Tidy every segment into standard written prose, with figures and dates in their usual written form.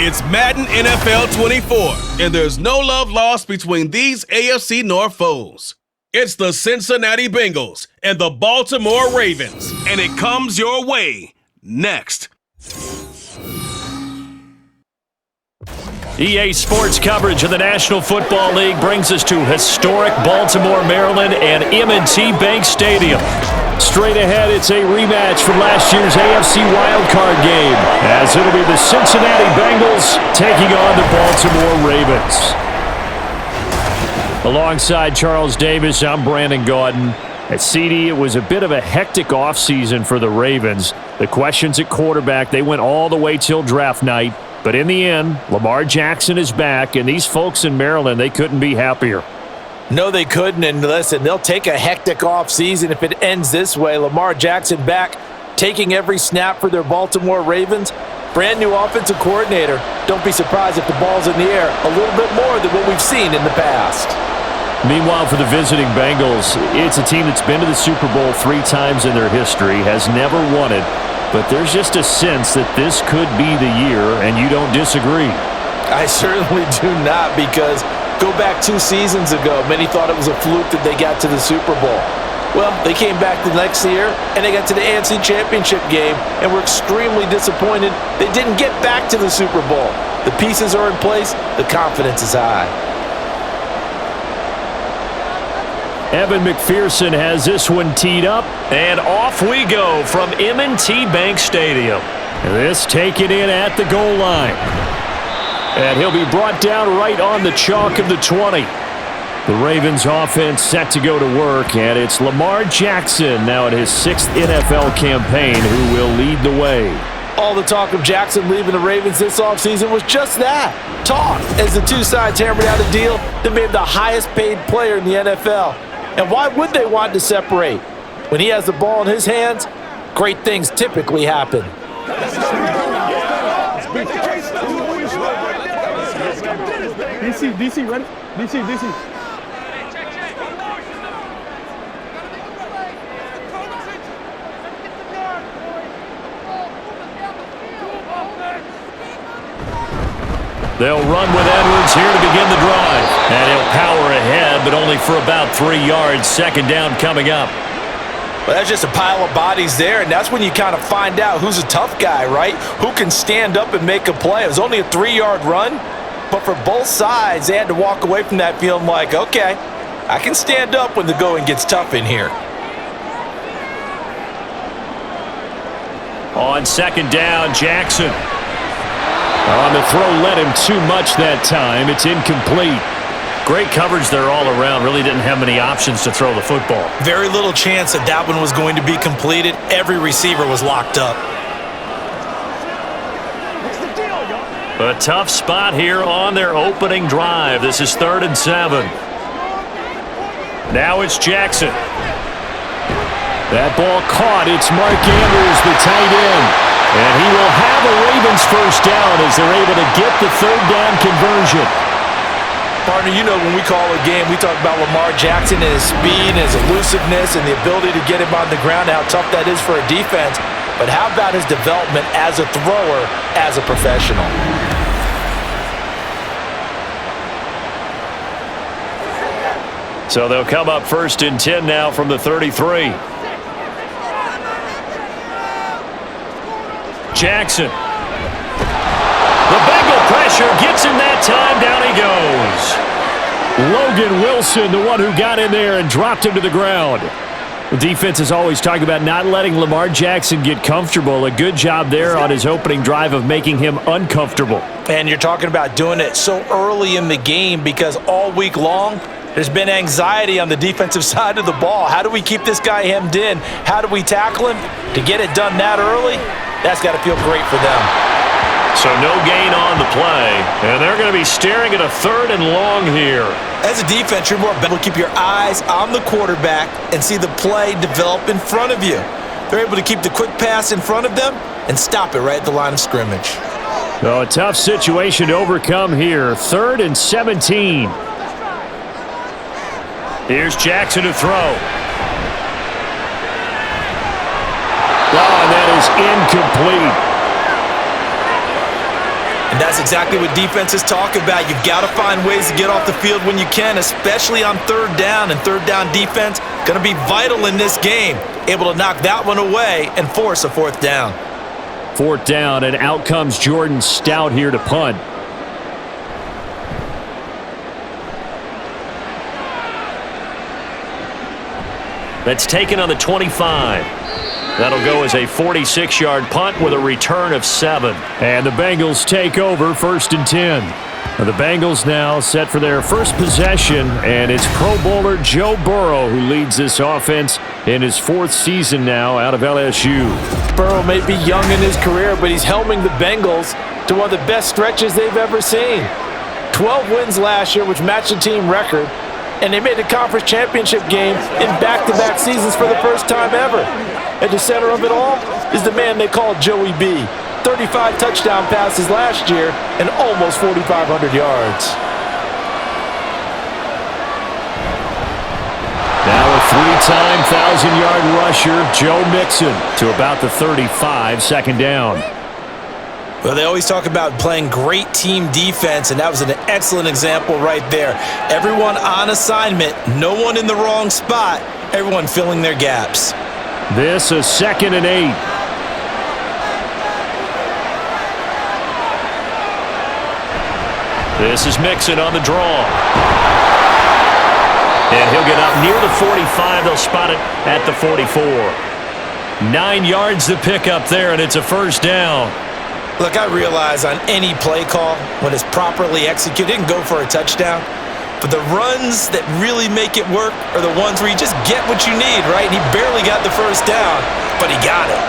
It's Madden NFL 24, and there's no love lost between these AFC North foes. It's the Cincinnati Bengals and the Baltimore Ravens, and it comes your way next. EA Sports coverage of the National Football League brings us to historic Baltimore, Maryland, and M&T Bank Stadium. Straight ahead, it's a rematch from last year's AFC wildcard game, as it'll be the Cincinnati Bengals taking on the Baltimore Ravens. Alongside Charles Davis, I'm Brandon Gaudin. At CD, it was a bit of a hectic offseason for the Ravens. The questions at quarterback, they went all the way till draft night. But in the end, Lamar Jackson is back, and these folks in Maryland, they couldn't be happier. No, they couldn't, and listen, they'll take a hectic offseason if it ends this way. Lamar Jackson back, taking every snap for their Baltimore Ravens. Brand new offensive coordinator. Don't be surprised if the ball's in the air a little bit more than what we've seen in the past. Meanwhile, for the visiting Bengals, it's a team that's been to the Super Bowl 3 times in their history, has never won it, but there's just a sense that this could be the year, and you don't disagree. I certainly do not, because go back 2 seasons ago, many thought it was a fluke that they got to the Super Bowl. Well, they came back the next year, and they got to the NFC Championship game, and were extremely disappointed they didn't get back to the Super Bowl. The pieces are in place. The confidence is high. Evan McPherson has this one teed up, and off we go from M&T Bank Stadium. This taken in at the goal line. And he'll be brought down right on the chalk of the 20. The Ravens offense set to go to work, and it's Lamar Jackson now in his 6th NFL campaign who will lead the way. All the talk of Jackson leaving the Ravens this offseason was just that, talk, as the two sides hammered out a deal that made him the highest paid player in the NFL. And why would they want to separate? When he has the ball in his hands, great things typically happen. DC, ready? DC. They'll run with Edwards here to begin the drive. And he'll power ahead, but only for about 3 yards. Second down coming up. Well, that's just a pile of bodies there, and that's when you kind of find out who's a tough guy, right? Who can stand up and make a play. It was only a 3-yard run, but for both sides, they had to walk away from that feeling like, okay, I can stand up when the going gets tough in here. On second down, Jackson. On the throw, led him too much that time. It's incomplete. Great coverage there all around. Really didn't have many options to throw the football. Very little chance that that one was going to be completed. Every receiver was locked up. A tough spot here on their opening drive. This is 3rd and 7. Now it's Jackson. That ball caught. It's Mark Andrews, the tight end. And he will have a Ravens first down as they're able to get the 3rd down conversion. Partner, you know when we call a game, we talk about Lamar Jackson and his speed and his elusiveness and the ability to get him on the ground, how tough that is for a defense. But how about his development as a thrower, as a professional? So they'll come up 1st and 10 now from the 33. Jackson. The Bengal pressure gets him that time. Down he goes. Logan Wilson, the one who got in there and dropped him to the ground. The defense is always talking about not letting Lamar Jackson get comfortable. A good job there on his opening drive of making him uncomfortable. And you're talking about doing it so early in the game because all week long, there's been anxiety on the defensive side of the ball. How do we keep this guy hemmed in? How do we tackle him? To get it done that early, that's got to feel great for them. So no gain on the play, and they're going to be staring at a 3rd and long here. As a defense, you're more able to keep your eyes on the quarterback and see the play develop in front of you. They're able to keep the quick pass in front of them and stop it right at the line of scrimmage. So a tough situation to overcome here. 3rd and 17. Here's Jackson to throw. Oh, and that is incomplete. And And that's exactly what defenses talk about. You've got to find ways to get off the field when you can, especially on third down. And third down defense going to be vital in this game. Able to knock that one away and force a fourth down. Fourth down, and out comes Jordan Stout here to punt. That's taken on the 25. That'll go as a 46-yard punt with a return of 7. And the Bengals take over 1st and 10. The Bengals now set for their first possession, and it's Pro Bowler Joe Burrow who leads this offense in his 4th season now out of LSU. Burrow may be young in his career, but he's helming the Bengals to one of the best stretches they've ever seen. 12 wins last year, which matched the team record, and they made the conference championship game in back-to-back seasons for the first time ever. At the center of it all is the man they call Joey B. 35 touchdown passes last year and almost 4,500 yards. Now a 3-time 1,000-yard rusher, Joe Mixon, to about the 35, 2nd down. Well, they always talk about playing great team defense, and that was an excellent example right there. Everyone on assignment, no one in the wrong spot, everyone filling their gaps. This a 2nd and 8. This is Mixon on the draw. And he'll get up near the 45. They'll spot it at the 44. 9 yards to pick up there, and it's a 1st down. Look, I realize on any play call, when it's properly executed, it can go for a touchdown. But the runs that really make it work are the ones where you just get what you need, right? And he barely got the 1st down, but he got it.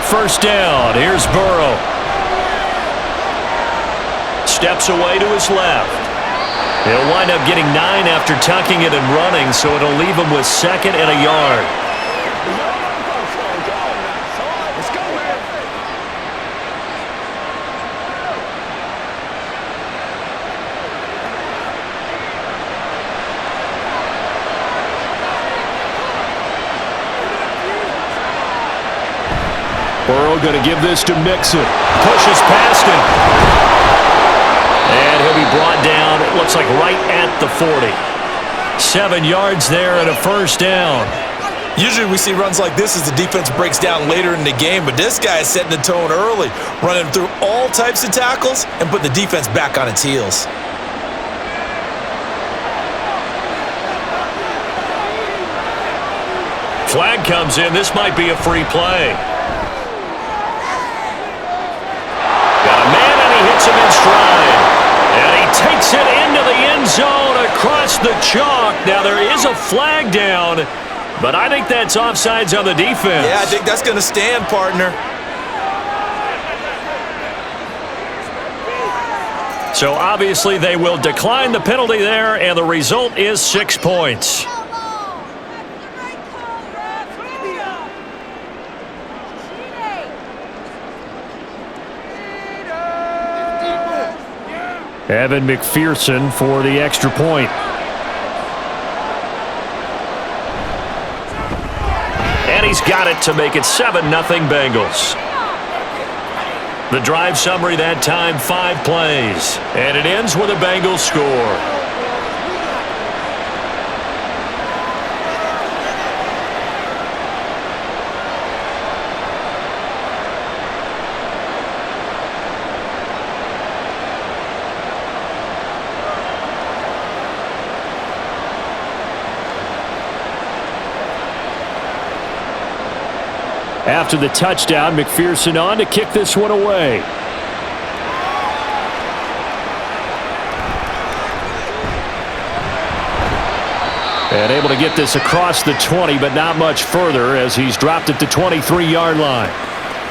1st down. Here's Burrow. Steps away to his left. He'll wind up getting 9 after tucking it and running, so it'll leave him with 2nd and a yard. Burrow going to give this to Mixon. Pushes past him. And he'll be brought down, it looks like right at the 40. 7 yards there and a 1st down. Usually we see runs like this as the defense breaks down later in the game, but this guy is setting the tone early, running through all types of tackles and put the defense back on its heels. Flag comes in. This might be a free play. Got a man, and he hits him in stride. And he takes it into the end zone across the chalk. Now, there is a flag down, but I think that's offsides on the defense. Yeah, I think that's going to stand, partner. So, obviously, they will decline the penalty there, and the result is 6 points. Evan McPherson for the extra point. And he's got it to make it 7-0 Bengals. The drive summary that time, 5 plays. And it ends with a Bengals score. After the touchdown, McPherson on to kick this one away. And able to get this across the 20, but not much further as he's dropped it to 23-yard line.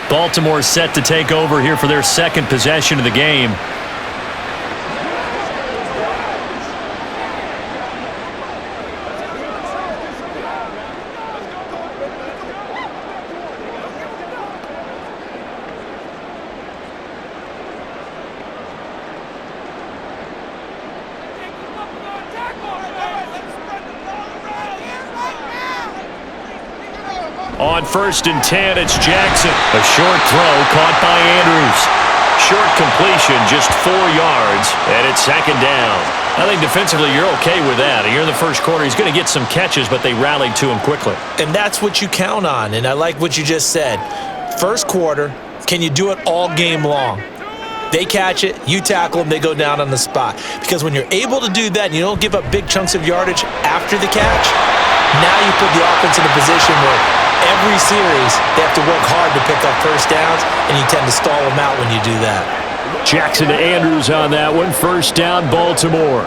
Baltimore set to take over here for their second possession of the game. On 1st and 10, it's Jackson. A short throw caught by Andrews. Short completion, just 4 yards, and it's 2nd down. I think defensively you're okay with that. Here in the first quarter, he's going to get some catches, but they rallied to him quickly. And that's what you count on, and I like what you just said. First quarter, can you do it all game long? They catch it, you tackle them, they go down on the spot. Because when you're able to do that and you don't give up big chunks of yardage after the catch, now you put the offense in a position where every series they have to work hard to pick up first downs, and you tend to stall them out when you do that. Jackson to Andrews on that one. 1st down, Baltimore.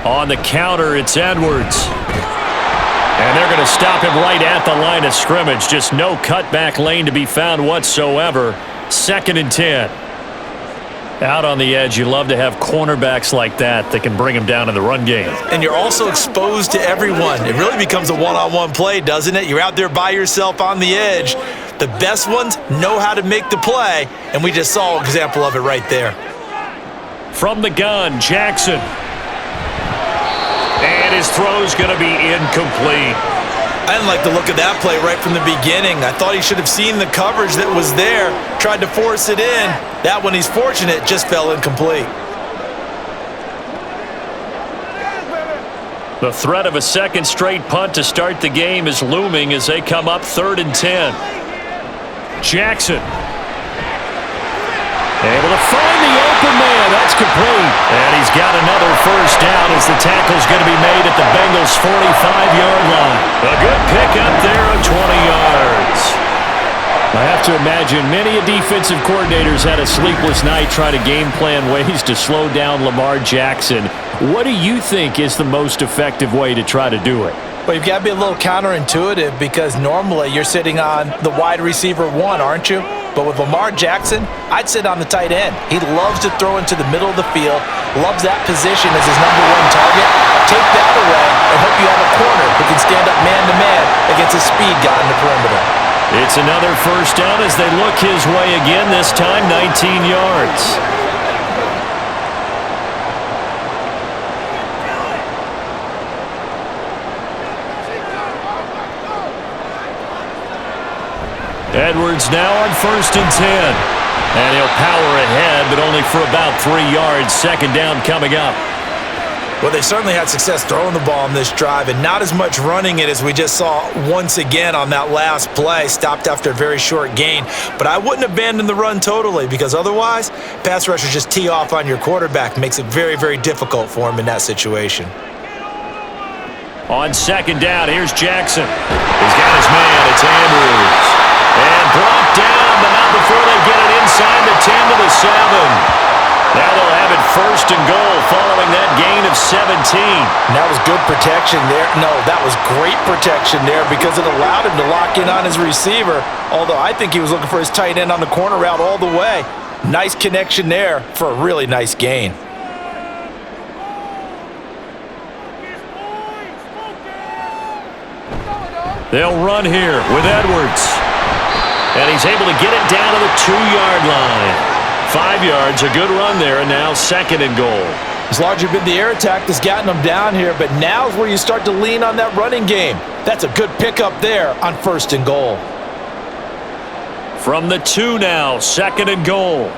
On the counter, it's Edwards. And they're going to stop him right at the line of scrimmage. Just no cutback lane to be found whatsoever. 2nd and 10. Out on the edge, you love to have cornerbacks like that can bring him down in the run game. And you're also exposed to everyone. It really becomes a one-on-one play, doesn't it? You're out there by yourself on the edge. The best ones know how to make the play, and we just saw an example of it right there. From the gun, Jackson. And his throw's going to be incomplete. I didn't like the look of that play right from the beginning. I thought he should have seen the coverage that was there, tried to force it in. That one, he's fortunate, just fell incomplete. The threat of a 2nd straight punt to start the game is looming as they come up 3rd and 10. Jackson. Able to find the open man. That's complete. And he's got another first down as the tackle's going to be made at the Bengals' 45-yard line. A good pickup there of 20 yards. I have to imagine many defensive coordinators had a sleepless night trying to game plan ways to slow down Lamar Jackson. What do you think is the most effective way to try to do it? Well, you've got to be a little counterintuitive because normally you're sitting on the wide receiver 1, aren't you? But with Lamar Jackson, I'd sit on the tight end. He loves to throw into the middle of the field, loves that position as his #1 target. Take that away and hope you have a corner who can stand up man-to-man against a speed guy in the perimeter. It's another first down as they look his way again, this time 19 yards. Edwards now on 1st and 10. And he'll power ahead, but only for about 3 yards. 2nd down coming up. Well, they certainly had success throwing the ball on this drive and not as much running it as we just saw once again on that last play. Stopped after a very short gain. But I wouldn't abandon the run totally because otherwise, pass rushers just tee off on your quarterback. Makes it very, very difficult for him in that situation. On 2nd down, here's Jackson. He's got his man. It's Andrews. And brought down, but not before they get it inside the 10 to the 7. Now they'll have it 1st and goal following that gain of 17. And that was good protection there. No, that was great protection there because it allowed him to lock in on his receiver, although I think he was looking for his tight end on the corner route all the way. Nice connection there for a really nice gain. They'll run here with Edwards. And he's able to get it down to the 2-yard line. 5 yards, a good run there, and now 2nd and goal. It's largely been the air attack that's gotten them down here, but now's where you start to lean on that running game. That's a good pickup there on 1st and goal. From the 2 now, 2nd and goal.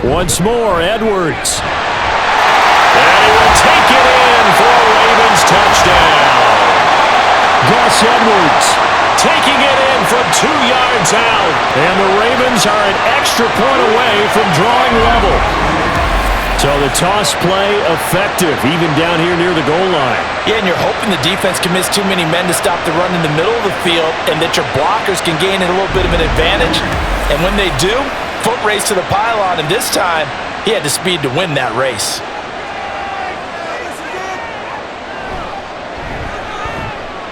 Once more, Edwards. And he will take it in for a Ravens touchdown. Gus Edwards taking it in from 2 yards out. And the Ravens are an extra point away from drawing level. So the toss play effective, even down here near the goal line. Yeah, and you're hoping the defense can miss too many men to stop the run in the middle of the field and that your blockers can gain a little bit of an advantage. And when they do, foot race to the pylon, and this time he had the speed to win that race.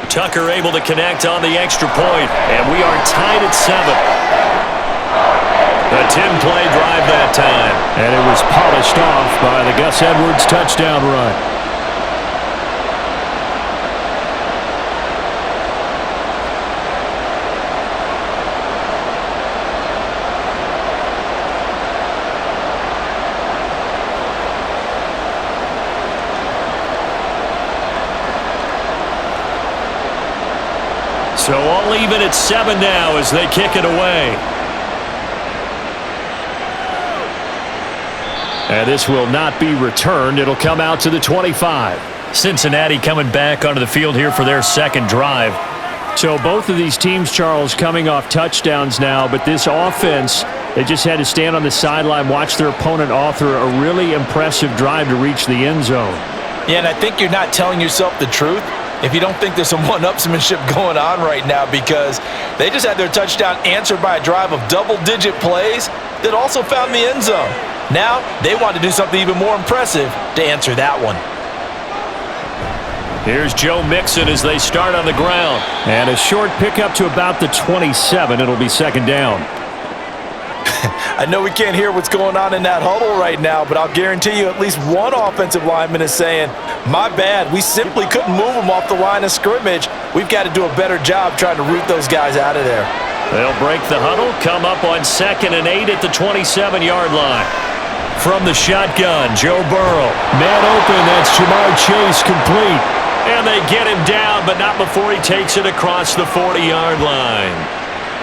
Tucker able to connect on the extra point, and we are tied at 7. A 10-play drive that time, and it was polished off by the Gus Edwards touchdown run. So all even at 7 now as they kick it away. And this will not be returned. It'll come out to the 25. Cincinnati coming back onto the field here for their second drive. So both of these teams, Charles, coming off touchdowns now, but this offense, they just had to stand on the sideline, watch their opponent author a really impressive drive to reach the end zone. Yeah, and I think you're not telling yourself the truth if you don't think there's some one-upsmanship going on right now, because they just had their touchdown answered by a drive of double-digit plays that also found the end zone. Now they want to do something even more impressive to answer that one. Here's Joe Mixon as they start on the ground. And a short pickup to about the 27. It'll be second down. I know we can't hear what's going on in that huddle right now, but I'll guarantee you at least one offensive lineman is saying, my bad, we simply couldn't move them off the line of scrimmage. We've got to do a better job trying to root those guys out of there. They'll break the huddle, come up on 2nd and 8 at the 27-yard line. From the shotgun, Joe Burrow. Man open, that's Jamar Chase complete. And they get him down, but not before he takes it across the 40-yard line.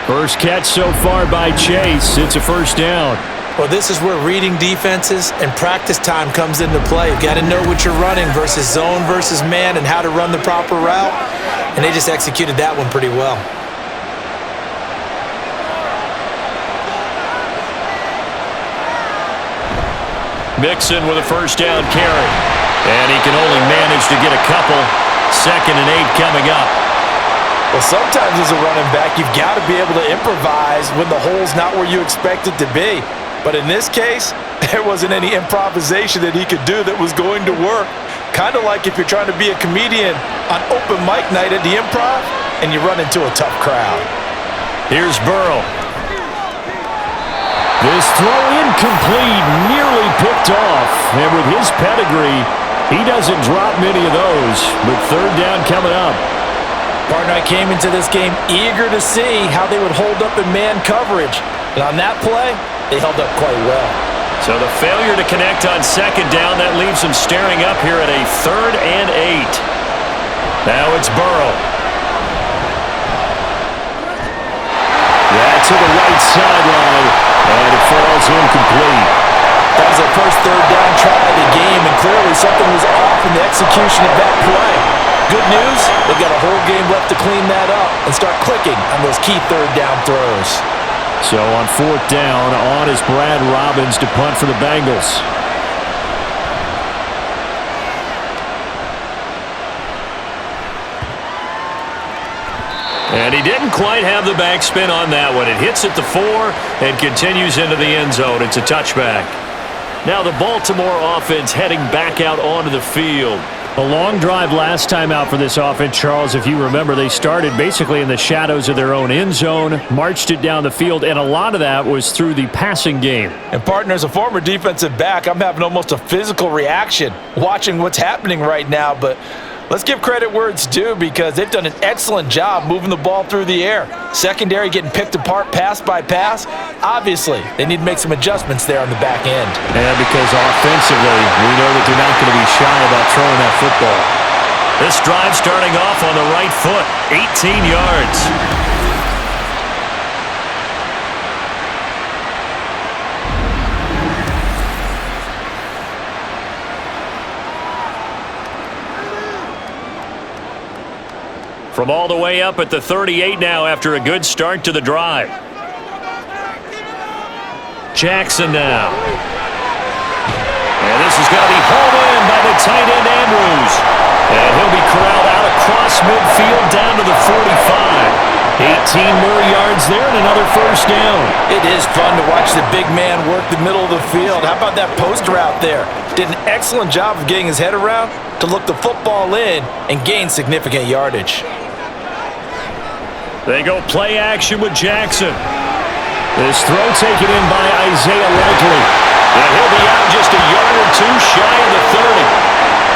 First catch so far by Chase. It's a first down. Well, this is where reading defenses and practice time comes into play. You've got to know what you're running versus zone versus man and how to run the proper route. And they just executed that one pretty well. Mixon with a first down carry. And he can only manage to get a couple. 2nd and 8 coming up. Well, sometimes as a running back, you've got to be able to improvise when the hole's not where you expect it to be. But in this case, there wasn't any improvisation that he could do that was going to work. Kind of like if you're trying to be a comedian on open mic night at the Improv and you run into a tough crowd. Here's Burrow. This throw incomplete, nearly picked off. And with his pedigree, he doesn't drop many of those. But third down coming up. Partner, I came into this game eager to see how they would hold up in man coverage. And on that play, they held up quite well. So the failure to connect on 2nd down, that leaves them staring up here at a 3rd and 8. Now it's Burrow. That's to the right sideline, and it falls incomplete. That was their first third down try of the game, and clearly something was off in the execution of that play. Good news, they've got a whole game left to clean that up and start clicking on those key third down throws. So on 4th down, on is Brad Robbins to punt for the Bengals. And he didn't quite have the backspin on that one. It hits at the 4 and continues into the end zone. It's a touchback. Now the Baltimore offense heading back out onto the field. A long drive last time out for this offense, Charles. If you remember, they started basically in the shadows of their own end zone, marched it down the field, and a lot of that was through the passing game. And partner, as a former defensive back, I'm having almost a physical reaction watching what's happening right now, but let's give credit where it's due because they've done an excellent job moving the ball through the air. Secondary getting picked apart pass by pass. Obviously, they need to make some adjustments there on the back end. And because offensively, we know that they're not going to be shy about throwing that football. This drive starting off on the right foot, 18 yards. From all the way up at the 38 now after a good start to the drive. Jackson now. And this is going to be hauled in by the tight end Andrews. And he'll be corralled out across midfield down to the 45. 18 more yards there and another first down. It is fun to watch the big man work the middle of the field. How about that post route there? Did an excellent job of getting his head around to look the football in and gain significant yardage. They go play action with Jackson. This throw taken in by Isaiah Likely. And he'll be out just a yard or two shy of the 30.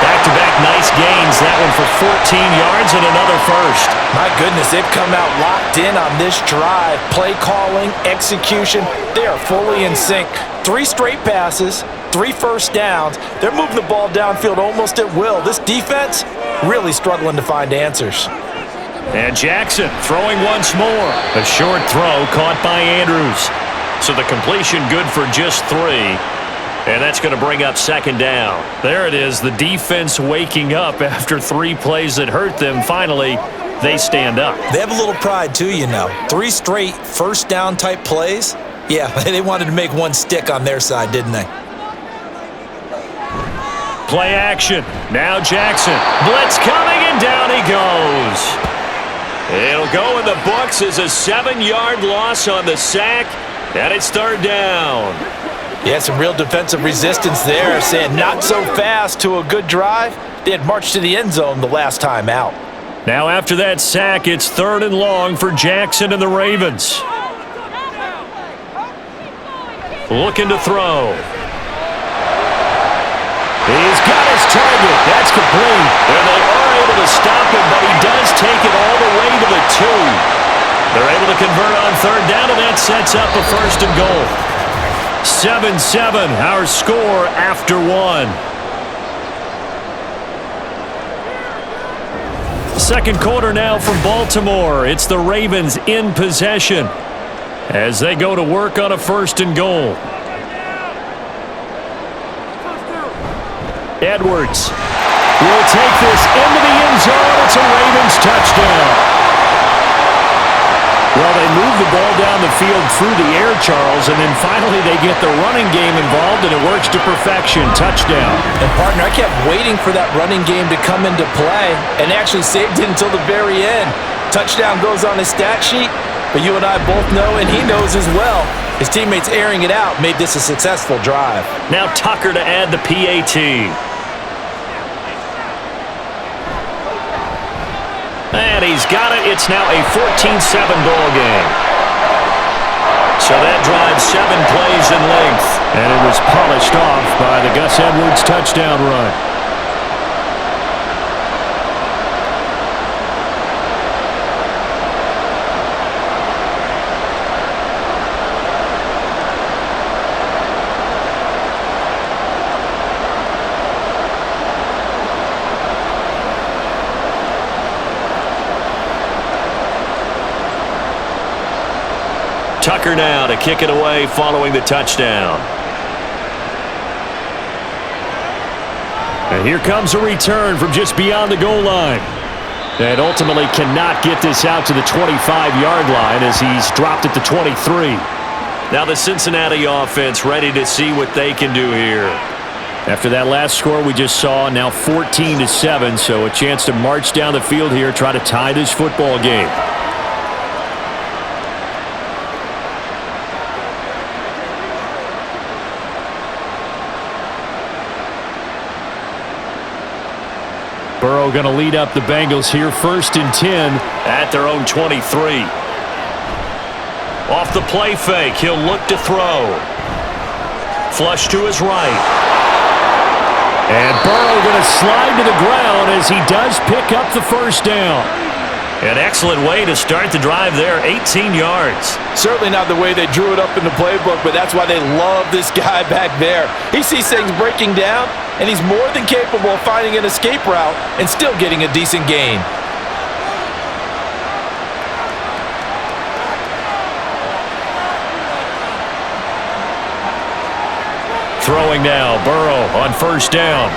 Back-to-back nice gains. That one for 14 yards and another first. My goodness, they've come out locked in on this drive. Play calling, execution, they are fully in sync. 3 straight passes, 3 first downs. They're moving the ball downfield almost at will. This defense really struggling to find answers. And Jackson throwing once more. A short throw caught by Andrews. So the completion good for just 3. And that's going to bring up second down. There it is, the defense waking up after 3 plays that hurt them. Finally, they stand up. They have a little pride too, you know. 3 straight first down type plays. Yeah, they wanted to make one stick on their side, didn't they? Play action. Now Jackson. Blitz coming, and down he goes. It'll go in the books as a 7-yard loss on the sack, and it's third down. Yeah, some real defensive resistance there, saying not so fast to a good drive. They had marched to the end zone the last time out. Now after that sack, it's 3rd and long for Jackson and the Ravens. Looking to throw. He's got his target. That's complete. And they are able to stop him, but he does take it all the way to the 2. They're able to convert on 3rd down, and that sets up a 1st and goal. 7-7, our score after 1. Second quarter now from Baltimore. It's the Ravens in possession as they go to work on a 1st and goal. Edwards will take this into the end zone. It's a Ravens touchdown. Well, they move the ball down the field through the air, Charles, and then finally they get the running game involved, and it works to perfection. Touchdown. And, partner, I kept waiting for that running game to come into play and actually saved it until the very end. Touchdown goes on his stat sheet, but you and I both know, and he knows as well, his teammates airing it out made this a successful drive. Now Tucker to add the PAT. And he's got it. It's now a 14-7 ball game. So that drives 7 plays in length. And it was polished off by the Gus Edwards touchdown run. Tucker now to kick it away following the touchdown. And here comes a return from just beyond the goal line. And ultimately cannot get this out to the 25-yard line as he's dropped at the 23. Now the Cincinnati offense ready to see what they can do here. After that last score we just saw, now 14-7, so a chance to march down the field here, try to tie this football game. Burrow going to lead up the Bengals here, 1st and 10 at their own 23. Off the play fake, he'll look to throw. Flush to his right. And Burrow going to slide to the ground as he does pick up the 1st down. An excellent way to start the drive there, 18 yards. Certainly not the way they drew it up in the playbook, but that's why they love this guy back there. He sees things breaking down, and he's more than capable of finding an escape route and still getting a decent gain. Throwing now, Burrow on 1st down.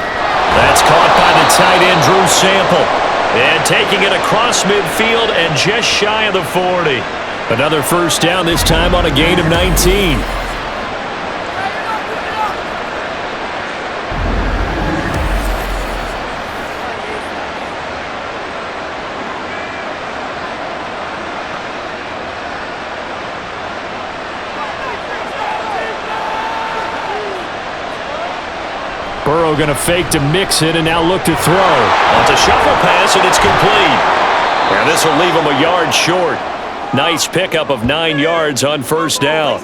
That's caught by the tight end, Drew Sample. And taking it across midfield and just shy of the 40. Another 1st down, this time on a gain of 19. Burrow going to fake to mix it and now look to throw. It's a shuffle pass and it's complete. And this will leave him a yard short. Nice pickup of 9 yards on 1st down.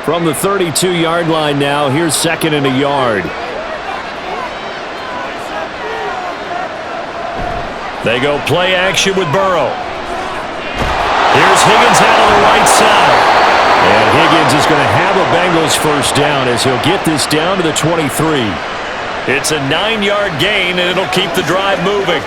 From the 32-yard line now, here's 2nd and a yard. They go play action with Burrow. Here's Higgins out on the right side. And Higgins going to have a Bengals first down as he'll get this down to the 23. It's a 9-yard gain, and it'll keep the drive moving.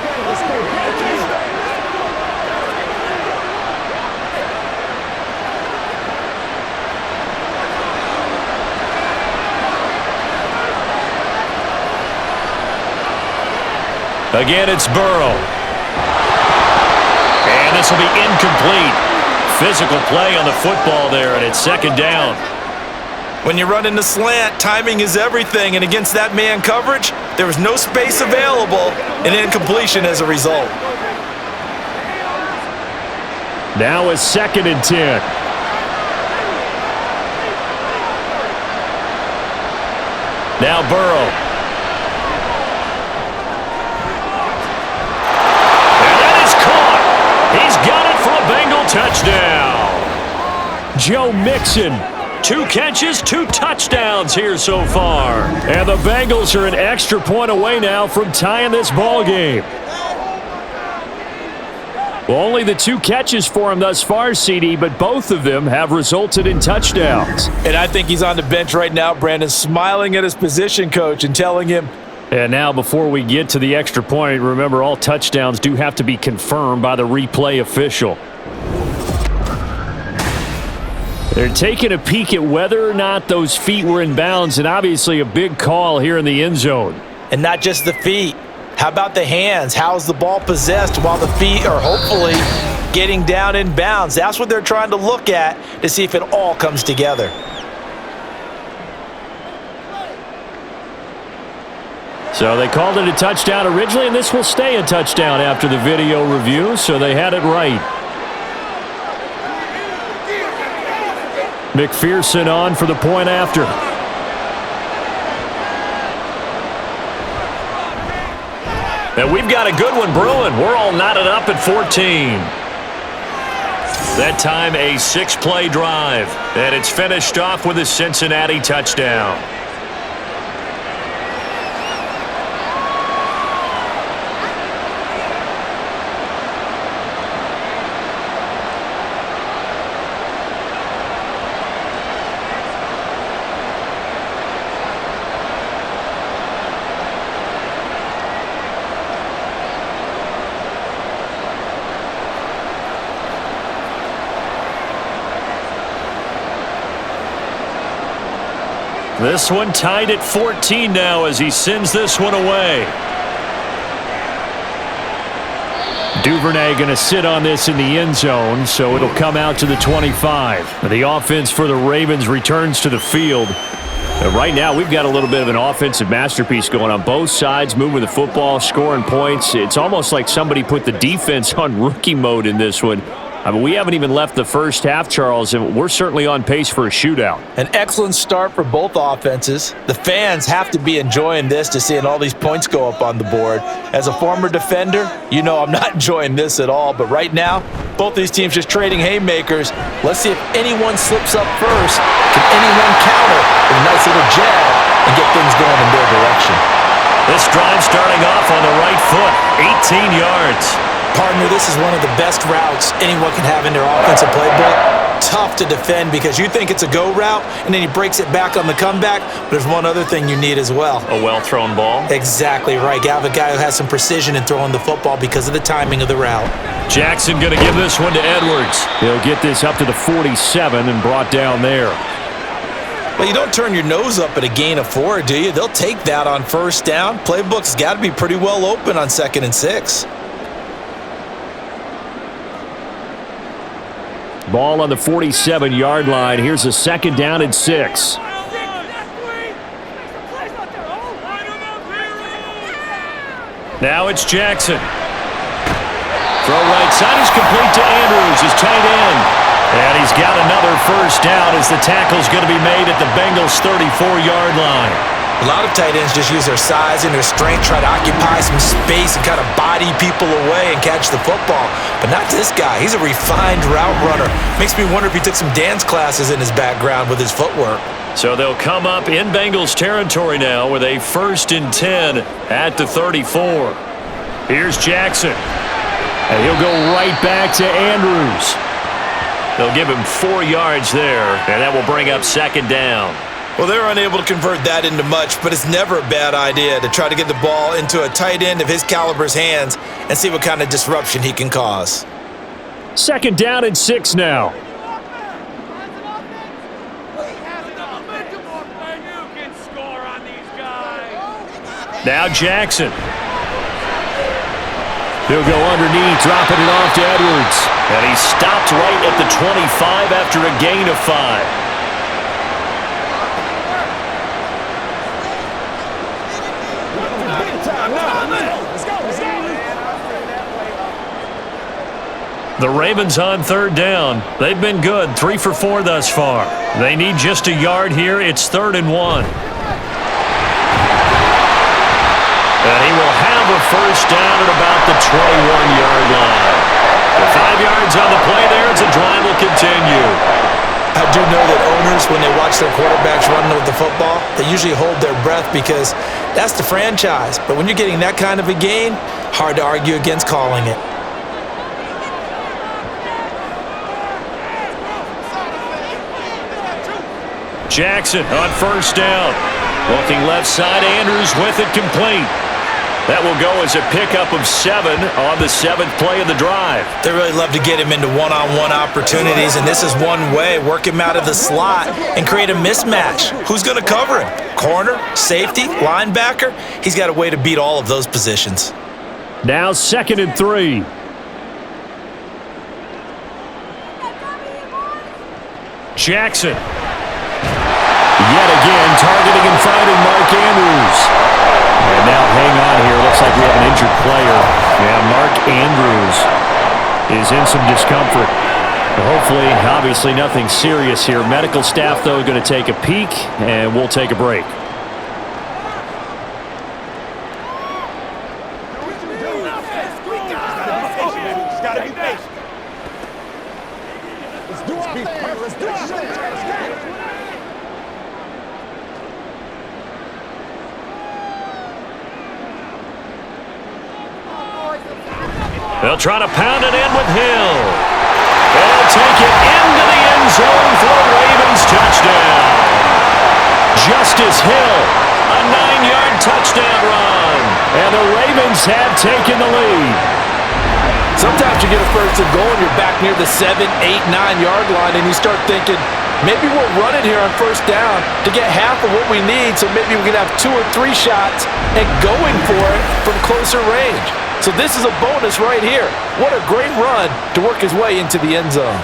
Again, it's Burrow. And this will be incomplete. Physical play on the football there, and it's second down. When you run in the slant, timing is everything, and against that man coverage, there was no space available, and incompletion as a result. Now it's 2nd and 10. Now Burrow. He's got it for a Bengal touchdown. Joe Mixon, 2 catches, 2 touchdowns here so far. And the Bengals are an extra point away now from tying this ball game. Well, only the 2 catches for him thus far, CD, but both of them have resulted in touchdowns. And I think he's on the bench right now, Brandon, smiling at his position coach and telling him, and now before we get to the extra point, remember all touchdowns do have to be confirmed by the replay official. They're taking a peek at whether or not those feet were in bounds, and obviously a big call here in the end zone. And not just the feet. How about the hands? How's the ball possessed while the feet are hopefully getting down in bounds? That's what they're trying to look at to see if it all comes together. So they called it a touchdown originally, and this will stay a touchdown after the video review, so they had it right. McPherson on for the point after. And we've got a good one brewing. We're all knotted up at 14. That time a 6-play drive, and it's finished off with a Cincinnati touchdown. This one tied at 14 now as he sends this one away. Duvernay going to sit on this in the end zone, so it'll come out to the 25. The offense for the Ravens returns to the field. Right now, we've got a little bit of an offensive masterpiece going on both sides, moving the football, scoring points. It's almost like somebody put the defense on rookie mode in this one. I mean, we haven't even left the first half, Charles, and we're certainly on pace for a shootout. An excellent start for both offenses. The fans have to be enjoying this to seeing all these points go up on the board. As a former defender, you know I'm not enjoying this at all, but right now, both these teams just trading haymakers. Let's see if anyone slips up first. Can anyone counter with a nice little jab and get things going in their direction? This drive starting off on the right foot, 18 yards. Partner, this is one of the best routes anyone can have in their offensive playbook. Tough to defend because you think it's a go route, and then he breaks it back on the comeback. But there's one other thing you need as well. A well-thrown ball? Exactly right. You have a guy who has some precision in throwing the football because of the timing of the route. Jackson going to give this one to Edwards. He'll get this up to the 47 and brought down there. Well, you don't turn your nose up at a gain of 4, do you? They'll take that on first down. Playbook's got to be pretty well open on 2nd and 6. Ball on the 47-yard line. Here's a 2nd down and 6. Now it's Jackson. Throw right side is complete to Andrews, his tight end. And he's got another first down as the tackle's going to be made at the Bengals' 34-yard line. A lot of tight ends just use their size and their strength, try to occupy some space and kind of body people away and catch the football. But not this guy. He's a refined route runner. Makes me wonder if he took some dance classes in his background with his footwork. So they'll come up in Bengals territory now with a 1st and 10 at the 34. Here's Jackson. And he'll go right back to Andrews. They'll give him 4 yards there, and that will bring up second down. Well, they're unable to convert that into much, but it's never a bad idea to try to get the ball into a tight end of his caliber's hands and see what kind of disruption he can cause. Second down and 6 now. Now Jackson. He'll go underneath, dropping it off to Edwards. And he stopped right at the 25 after a gain of 5. The Ravens on third down. They've been good, 3 for 4 thus far. They need just a yard here. It's 3rd and 1. And he will have a first down at about the 21-yard line. The 5 yards on the play there as the drive will continue. I do know that owners, when they watch their quarterbacks running with the football, they usually hold their breath because that's the franchise. But when you're getting that kind of a gain, hard to argue against calling it. Jackson on first down. Looking left side, Andrews with it complete. That will go as a pickup of 7 on the 7th play of the drive. They really love to get him into one-on-one opportunities, and this is one way. Work him out of the slot and create a mismatch. Who's going to cover him? Corner, safety, linebacker? He's got a way to beat all of those positions. Now 2nd and 3. Jackson. Yet again, targeting and finding Mark Andrews. And now hang on here. Looks like we have an injured player. Yeah, Mark Andrews is in some discomfort. Hopefully, obviously nothing serious here. Medical staff, though, going to take a peek, and we'll take a break. They'll try to pound it in with Hill. They'll take it into the end zone for a Ravens touchdown. Justice Hill, a 9-yard touchdown run. And the Ravens have taken the lead. Sometimes you get a first and goal and you're back near the 7, 8, 9-yard line and you start thinking, maybe we'll run it here on first down to get half of what we need so maybe we can have 2 or 3 shots at going for it from closer range. So this is a bonus right here. What a great run to work his way into the end zone.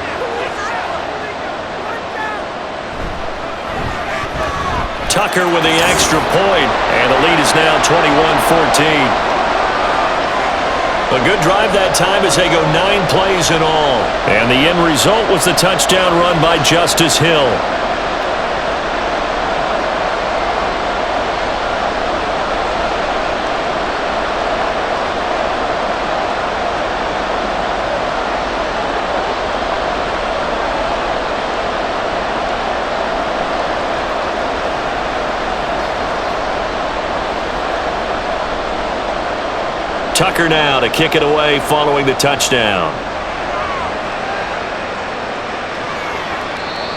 Tucker with the extra point, and the lead is now 21-14. A good drive that time as they go 9 plays in all. And the end result was the touchdown run by Justice Hill. Tucker now to kick it away following the touchdown.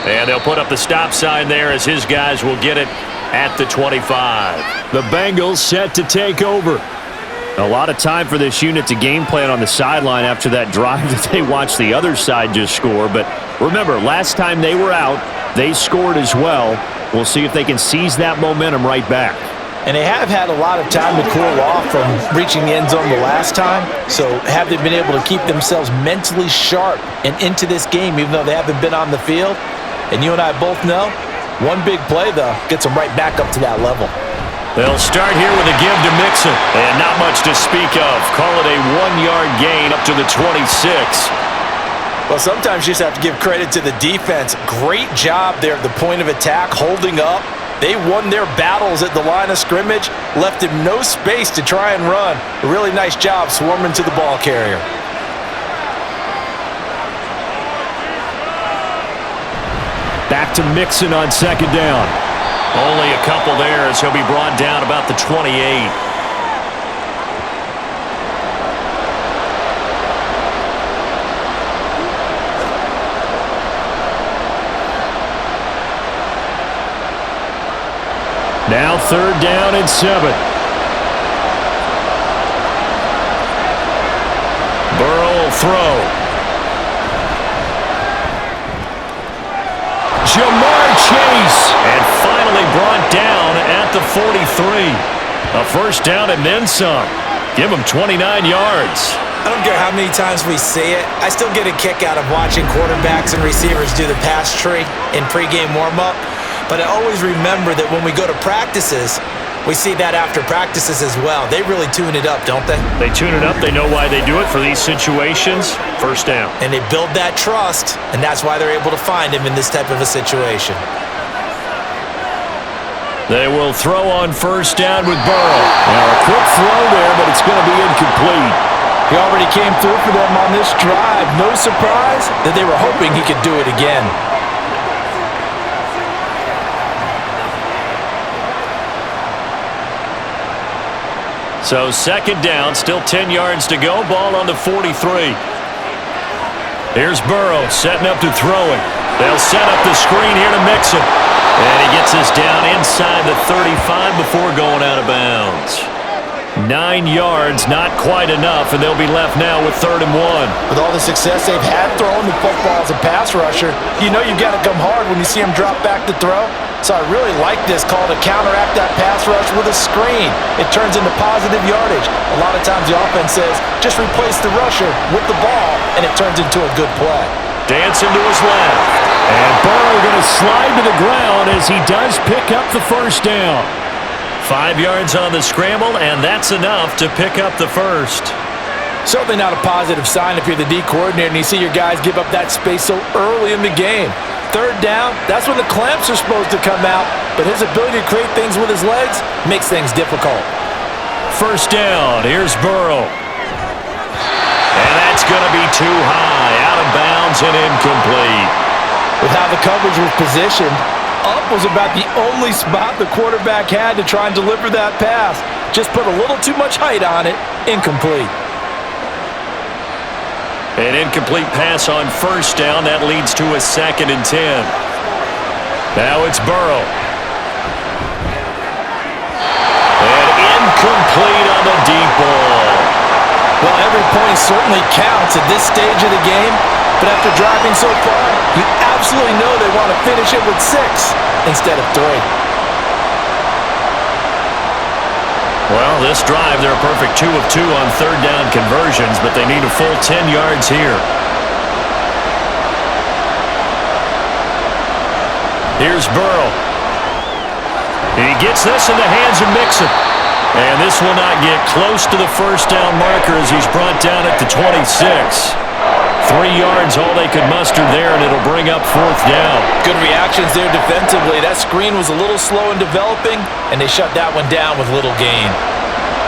And they'll put up the stop sign there as his guys will get it at the 25. The Bengals set to take over. A lot of time for this unit to game plan on the sideline after that drive that they watched the other side just score. But remember, last time they were out, they scored as well. We'll see if they can seize that momentum right back. And they have had a lot of time to cool off from reaching the end zone the last time. So have they been able to keep themselves mentally sharp and into this game even though they haven't been on the field? And you and I both know, one big play, though, gets them right back up to that level. They'll start here with a give to Mixon. And not much to speak of. Call it a 1-yard gain up to the 26. Well, sometimes you just have to give credit to the defense. Great job there at the point of attack, holding up. They won their battles at the line of scrimmage, left him no space to try and run. A really nice job swarming to the ball carrier. Back to Mixon on second down. Only a couple there as he'll be brought down about the 28. Now 3rd down and 7. Burrow will throw. Jamar Chase. And finally brought down at the 43. A 1st down and then some. Give him 29 yards. I don't care how many times we see it. I still get a kick out of watching quarterbacks and receivers do the pass tree in pregame warm-up. But I always remember that when we go to practices, we see that after practices as well. They really tune it up, don't they? They tune it up. They know why they do it for these situations. 1st down. And they build that trust, and that's why they're able to find him in this type of a situation. They will throw on 1st down with Burrow. Now a quick throw there, but it's going to be incomplete. He already came through for them on this drive. No surprise that they were hoping he could do it again. So 2nd down, still 10 yards to go. Ball on the 43. Here's Burrow setting up to throw it. They'll set up the screen here to mix it. And he gets us down inside the 35 before going out of bounds. 9 yards, not quite enough, and they'll be left now with 3rd and 1. With all the success they've had throwing the football as a pass rusher, you know you've got to come hard when you see him drop back to throw. So I really like this call to counteract that pass rush with a screen. It turns into positive yardage. A lot of times the offense says, just replace the rusher with the ball, and it turns into a good play. Dancing to his left. And Burrow going to slide to the ground as he does pick up the 1st down. 5 yards on the scramble, and that's enough to pick up the 1st. Certainly not a positive sign if you're the D coordinator and you see your guys give up that space so early in the game. 3rd down, that's when the clamps are supposed to come out, but his ability to create things with his legs makes things difficult. 1st down, here's Burrow. And that's going to be too high, out of bounds and incomplete. With how the coverage was positioned, up was about the only spot the quarterback had to try and deliver that pass. Just put a little too much height on it, incomplete. An incomplete pass on 1st down. That leads to a 2nd and 10. Now it's Burrow. And incomplete on the deep ball. Well, every point certainly counts at this stage of the game, but after driving so far, you absolutely know they want to finish it with 6 instead of 3. Well, this drive, they're a perfect 2 of 2 on 3rd down conversions, but they need a full 10 yards here. Here's Burrow. He gets this in the hands of Mixon. And this will not get close to the 1st down marker as he's brought down at the 26. 3 yards, all they could muster there, and it'll bring up 4th down. Good reactions there defensively. That screen was a little slow in developing, and they shut that one down with little gain.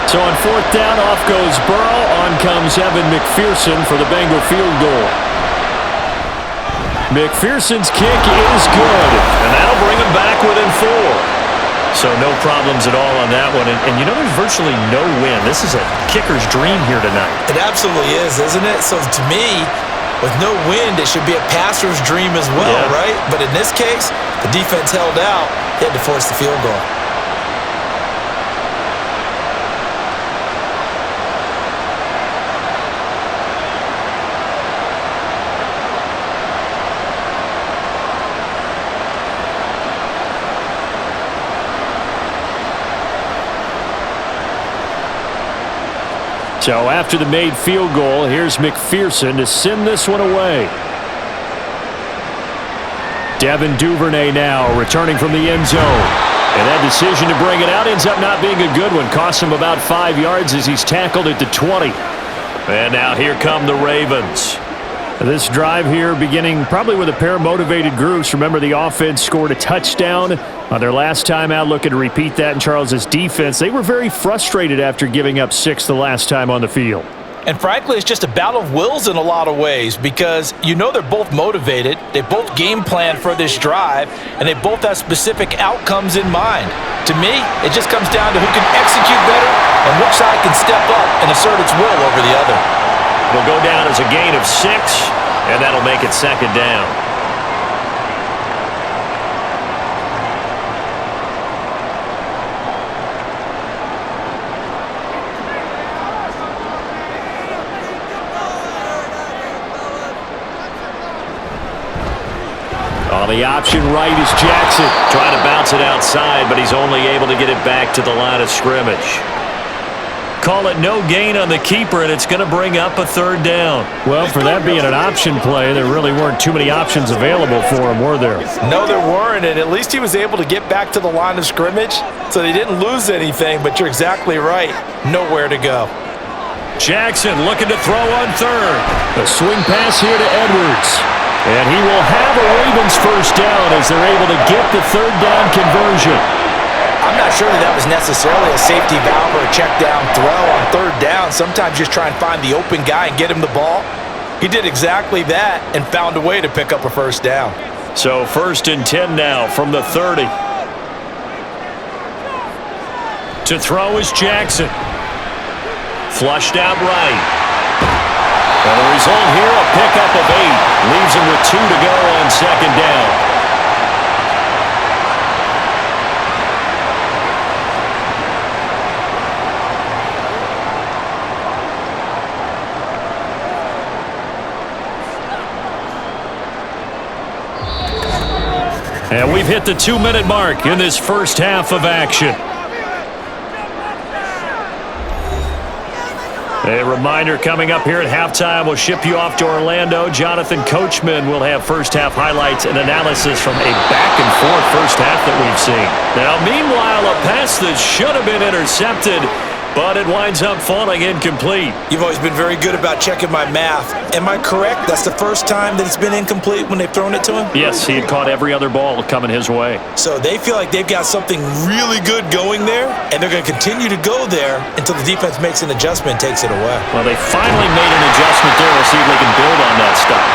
So on 4th down, off goes Burrow. On comes Evan McPherson for the Bengal field goal. McPherson's kick is good, and that'll bring him back within 4. So no problems at all on that one. And you know, there's virtually no wind. This is a kicker's dream here tonight. It absolutely is, isn't it? So to me, with no wind, it should be a passer's dream as well, right? But in this case, the defense held out. They had to force the field goal. So after the made field goal, here's McPherson to send this one away. Devin Duvernay now returning from the end zone. And that decision to bring it out ends up not being a good one. Costs him about 5 yards as he's tackled at the 20. And now here come the Ravens. This drive here beginning probably with a pair of motivated groups. Remember, the offense scored a touchdown on their last time out. Looking to repeat that in Charles's defense. They were very frustrated after giving up 6 the last time on the field. And frankly, it's just a battle of wills in a lot of ways because you know they're both motivated, they both game plan for this drive, and they both have specific outcomes in mind. To me, it just comes down to who can execute better and which side can step up and assert its will over the other. It'll go down as a gain of 6, and that'll make it 2nd down. the option right is Jackson. Trying to bounce it outside, but he's only able to get it back to the line of scrimmage. Call it no gain on the keeper, and it's going to bring up a third down. Well, for that being an option play, there really weren't too many options available for him, were there? No, there weren't, and at least he was able to get back to the line of scrimmage, so they didn't lose anything, but you're exactly right. Nowhere to go. Jackson looking to throw on third. A swing pass here to Edwards. And he will have a Ravens first down as they're able to get the third down conversion. I'm not sure that was necessarily a safety valve or a check down throw on third down. Sometimes just try and find the open guy and get him the ball. He did exactly that and found a way to pick up a first down. So 1st and 10 now from the 30. To throw is Jackson. Flushed out right. And the result here, a pickup of 8. Leaves him with 2 to go on 2nd down. And we've hit the 2-minute mark in this first half of action. A reminder coming up here at halftime, we'll ship you off to Orlando. Jonathan Coachman will have first half highlights and analysis from a back-and-forth first half that we've seen. Now, meanwhile, a pass that should have been intercepted, but it winds up falling incomplete. You've always been very good about checking my math. Am I correct? That's the first time that it's been incomplete when they've thrown it to him? Yes, he had caught every other ball coming his way. So they feel like they've got something really good going there, and they're going to continue to go there until the defense makes an adjustment and takes it away. Well, they finally made an adjustment there. We'll see if they can build on that stuff.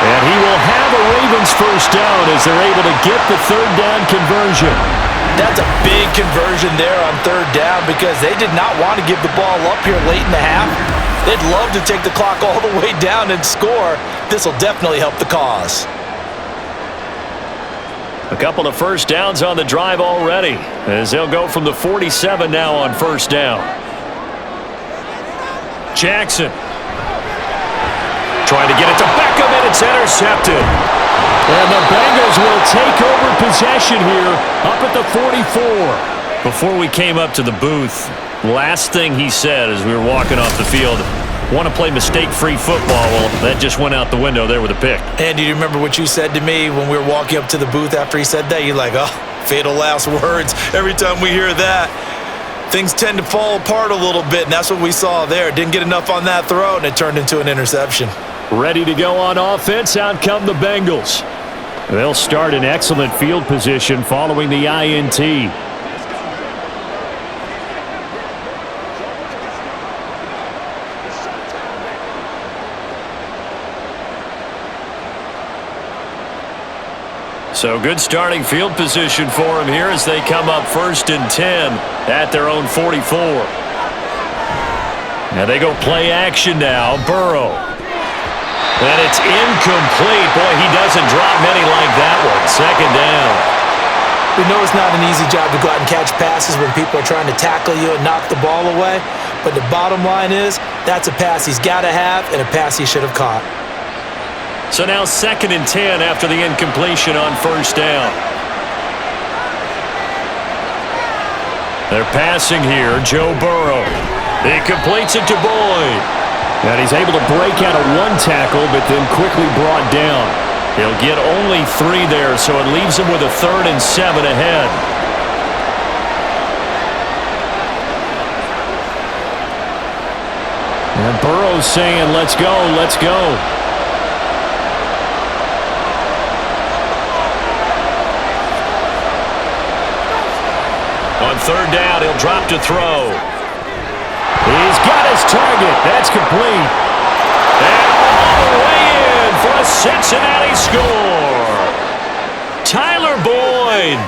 And he will have a Ravens first down as they're able to get the third down conversion. That's a big conversion there on third down because they did not want to give the ball up here late in the half. They'd love to take the clock all the way down and score. This will definitely help the cause. A couple of first downs on the drive already as they'll go from the 47 now on first down. Jackson trying to get it to Beckham, and it's intercepted. And the Bengals will take over possession here up at the 44. Before we came up to the booth, last thing he said as we were walking off the field, want to play mistake-free football. Well, that just went out the window there with a pick. And do you remember what you said to me when we were walking up to the booth after he said that? You're like, oh, fatal last words. Every time we hear that, things tend to fall apart a little bit, and that's what we saw there. Didn't get enough on that throw, and it turned into an interception. Ready to go on offense, out come the Bengals. They'll start in excellent field position following the INT. So good starting field position for them here as they come up 1st and 10 at their own 44. Now they go play action now. Burrow. And it's incomplete. Boy, he doesn't drop many like that one. 2nd down. We know it's not an easy job to go out and catch passes when people are trying to tackle you and knock the ball away. But the bottom line is, that's a pass he's got to have and a pass he should have caught. So now 2nd and 10 after the incompletion on first down. They're passing here. Joe Burrow. He completes it to Boyd. And he's able to break out of one tackle, but then quickly brought down. He'll get only 3 there, so it leaves him with a 3rd and 7 ahead. And Burrow's saying, let's go, let's go. On 3rd down, he'll drop to throw. He's got his target. That's complete. And all the way in for a Cincinnati score. Tyler Boyd,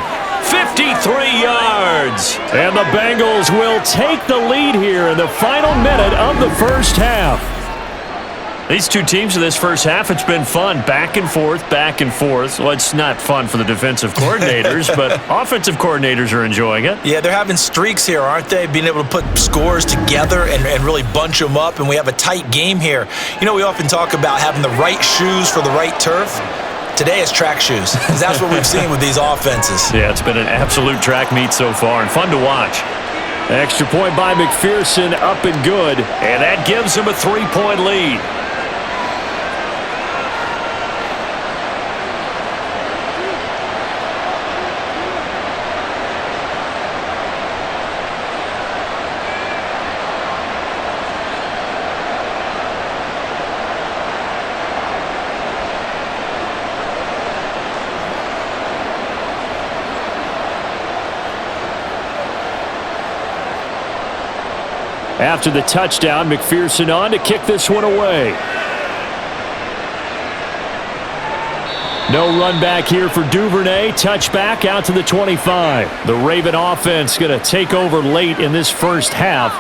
53 yards. And the Bengals will take the lead here in the final minute of the first half. These two teams in this first half, it's been fun. Back and forth, back and forth. Well, it's not fun for the defensive coordinators, but offensive coordinators are enjoying it. Yeah, they're having streaks here, aren't they? Being able to put scores together and really bunch them up, and we have a tight game here. You know, we often talk about having the right shoes for the right turf. Today is track shoes. That's what we've seen with these offenses. Yeah, it's been an absolute track meet so far and fun to watch. Extra point by McPherson, up and good, and that gives him a 3-point lead. After the touchdown, McPherson on to kick this one away. No run back here for Duvernay. Touchback out to the 25. The Raven offense going to take over late in this first half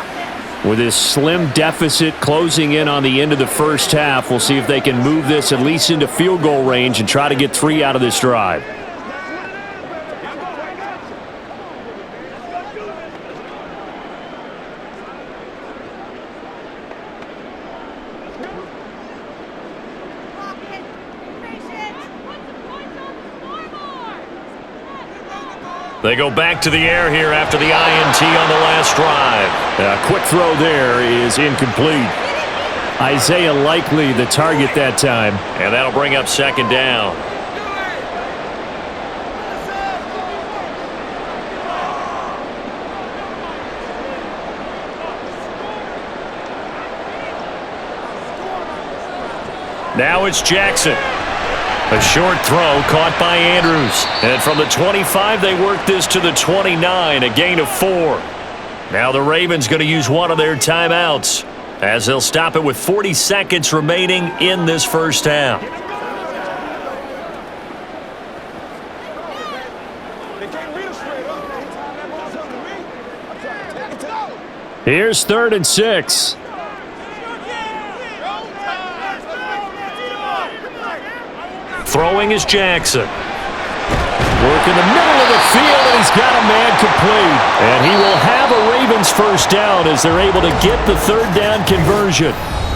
with this slim deficit closing in on the end of the first half. We'll see if they can move this at least into field goal range and try to get 3 out of this drive. They go back to the air here after the INT on the last drive. A quick throw there is incomplete. Isaiah Likely the target that time. And that'll bring up second down. Now it's Jackson. A short throw caught by Andrews. And from the 25, they work this to the 29, a gain of 4. Now the Ravens going to use one of their timeouts as they'll stop it with 40 seconds remaining in this first half. Here's 3rd and 6. Throwing is Jackson. Work in the middle of the field, and he's got a man complete. And he will have a Ravens first down as they're able to get the 3rd down conversion.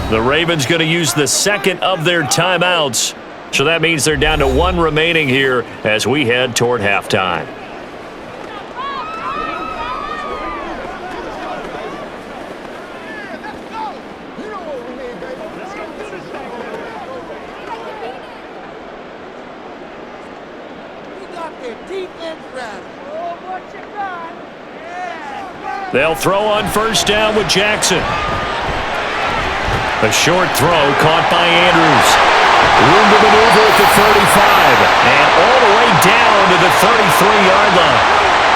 The Ravens going to use the second of their timeouts. So that means they're down to 1 remaining here as we head toward halftime. They'll throw on first down with Jackson. A short throw caught by Andrews. Room to maneuver at the 35. And all the way down to the 33-yard line.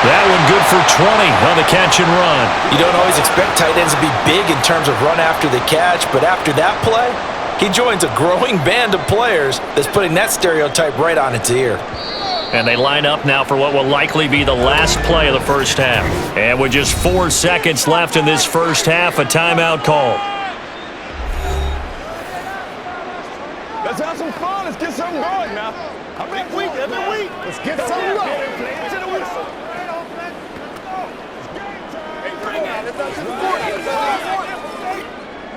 That one good for 20 on the catch and run. You don't always expect tight ends to be big in terms of run after the catch, but after that play, he joins a growing band of players that's putting that stereotype right on its ear. And they line up now for what will likely be the last play of the first half. And with just 4 seconds left in this first half, a timeout call. Let's have some fun. Let's get something going now. Every week. Let's get something going.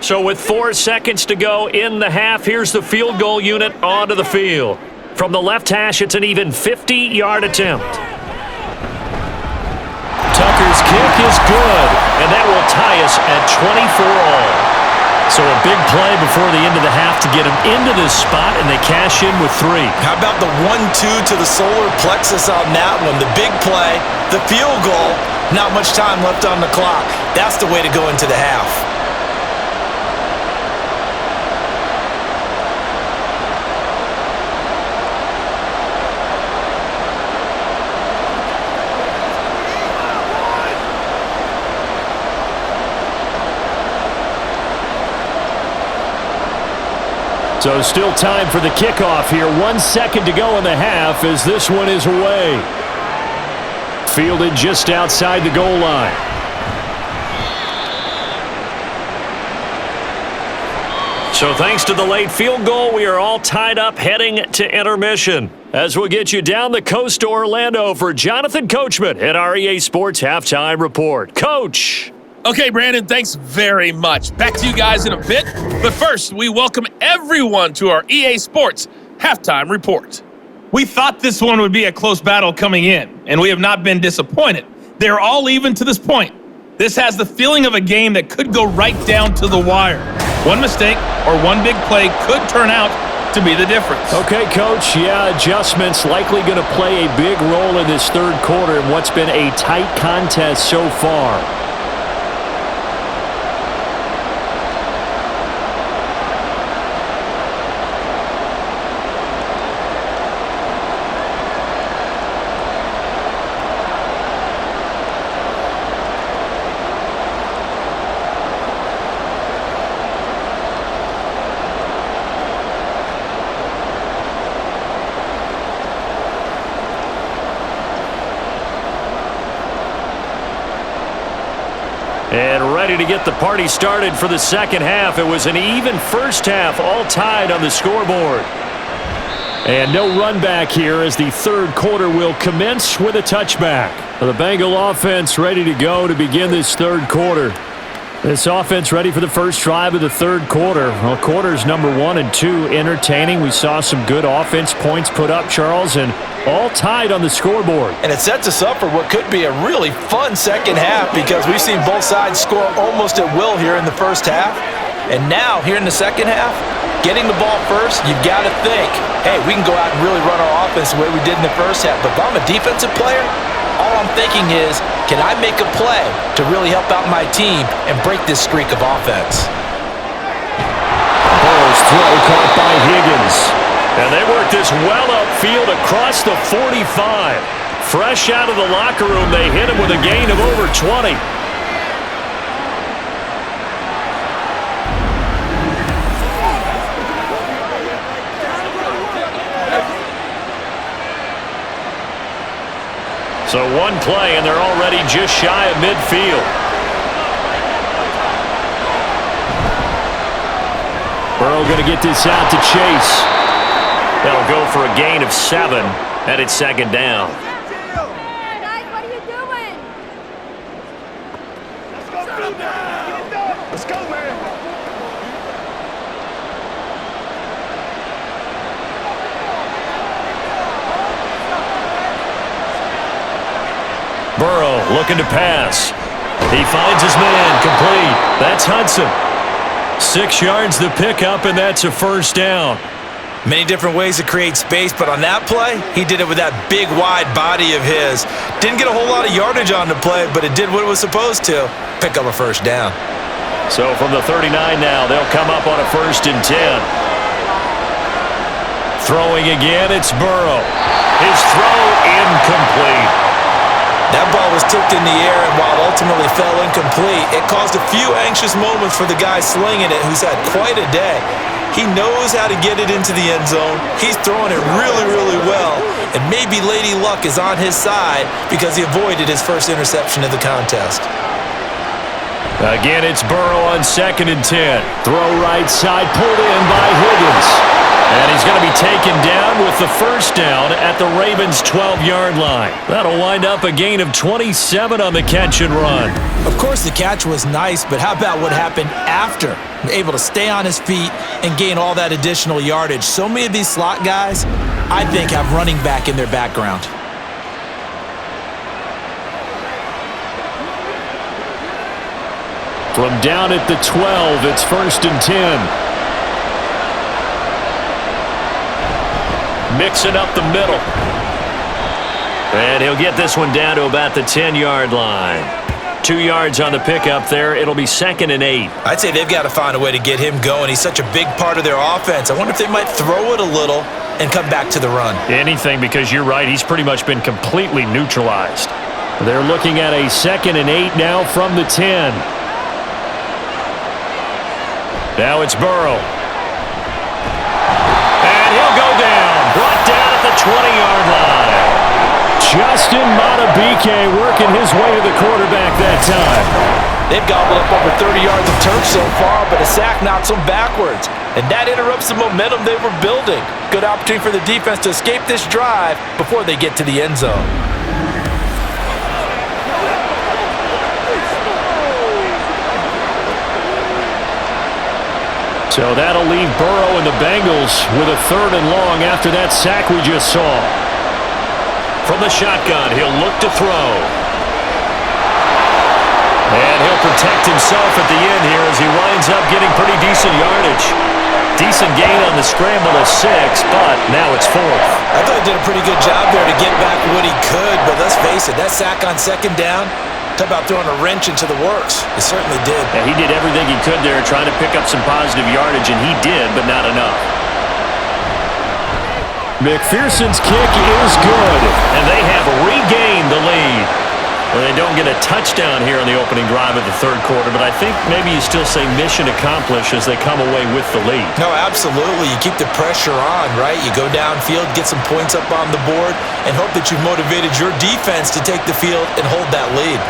So with 4 seconds to go in the half, here's the field goal unit onto the field. From the left hash, it's an even 50-yard attempt. Tucker's kick is good, and that will tie us at 24 all. So a big play before the end of the half to get them into this spot, and they cash in with 3. How about the 1-2 to the solar plexus on that one? The big play, the field goal, not much time left on the clock. That's the way to go into the half. So still time for the kickoff here. 1 second to go in the half as this one is away. Fielded just outside the goal line. So thanks to the late field goal, we are all tied up heading to intermission. As we'll get you down the coast to Orlando for Jonathan Coachman at our EA Sports Halftime Report. Coach! Okay, Brandon, thanks very much. Back to you guys in a bit. But first, we welcome everyone to our EA Sports Halftime Report. We thought this one would be a close battle coming in, and we have not been disappointed. They're all even to this point. This has the feeling of a game that could go right down to the wire. One mistake or one big play could turn out to be the difference. Okay, Coach. Yeah, adjustments likely going to play a big role in this third quarter in what's been a tight contest so far. And ready to get the party started for the second half. It was an even first half, all tied on the scoreboard. And no run back here as the third quarter will commence with a touchback. The Bengal offense ready to go to begin this third quarter. This offense ready for the first drive of the third quarter. Well, quarters number 1 and 2 entertaining. We saw some good offense points put up, Charles, and all tied on the scoreboard. And it sets us up for what could be a really fun second half because we've seen both sides score almost at will here in the first half. And now, here in the second half, getting the ball first, you've got to think, hey, we can go out and really run our offense the way we did in the first half. But if I'm a defensive player, all I'm thinking is, can I make a play to really help out my team and break this streak of offense? Burrow's throw caught by Higgins. And they work this well upfield across the 45. Fresh out of the locker room, they hit him with a gain of over 20. So one play, and they're already just shy of midfield. Burrow going to get this out to Chase. That'll go for a gain of 7, and it's second down. What are you doing? Let's go, man. Burrow looking to pass. He finds his man, complete. That's Hudson. 6 yards the pickup, and that's a first down. Many different ways to create space, but on that play, he did it with that big, wide body of his. Didn't get a whole lot of yardage on the play, but it did what it was supposed to. Pick up a first down. So from the 39 now, they'll come up on a 1st and 10. Throwing again, it's Burrow. His throw incomplete. That ball was tipped in the air, and while ultimately fell incomplete, it caused a few anxious moments for the guy slinging it, who's had quite a day. He knows how to get it into the end zone. He's throwing it really, really well, and maybe Lady Luck is on his side because he avoided his first interception of the contest. Again, it's Burrow on 2nd and 10. Throw right side, pulled in by Higgins. And he's going to be taken down with the first down at the Ravens' 12-yard line. That'll wind up a gain of 27 on the catch and run. Of course, the catch was nice, but how about what happened after? Able to stay on his feet and gain all that additional yardage. So many of these slot guys, I think, have running back in their background. From down at the 12, it's 1st and 10. Mixing up the middle. And he'll get this one down to about the 10-yard line. 2 yards on the pickup there. It'll be 2nd and 8. I'd say they've got to find a way to get him going. He's such a big part of their offense. I wonder if they might throw it a little and come back to the run. Anything, because you're right. He's pretty much been completely neutralized. They're looking at a 2nd and 8 now from the 10. Now it's Burrow. And he'll go down. Brought down at the 20-yard line. Justin Madubuike working his way to the quarterback that time. They've gobbled up over 30 yards of turf so far, but a sack knocks them backwards. And that interrupts the momentum they were building. Good opportunity for the defense to escape this drive before they get to the end zone. So So that'll leave Burrow and the Bengals with a 3rd and long after that sack we just saw. From the shotgun, he'll look to throw. And he'll protect himself at the end here as he winds up getting pretty decent yardage. Decent gain on the scramble of 6, but now it's 4th. I thought he did a pretty good job there to get back what he could, but let's face it, that sack on 2nd down, talk about throwing a wrench into the works. He certainly did. Yeah, he did everything he could there trying to pick up some positive yardage, and he did, but not enough. McPherson's kick is good, and they have regained the lead. Well, they don't get a touchdown here on the opening drive of the 3rd quarter, but I think maybe you still say mission accomplished as they come away with the lead. No, absolutely. You keep the pressure on, right? You go downfield, get some points up on the board, and hope that you've motivated your defense to take the field and hold that lead.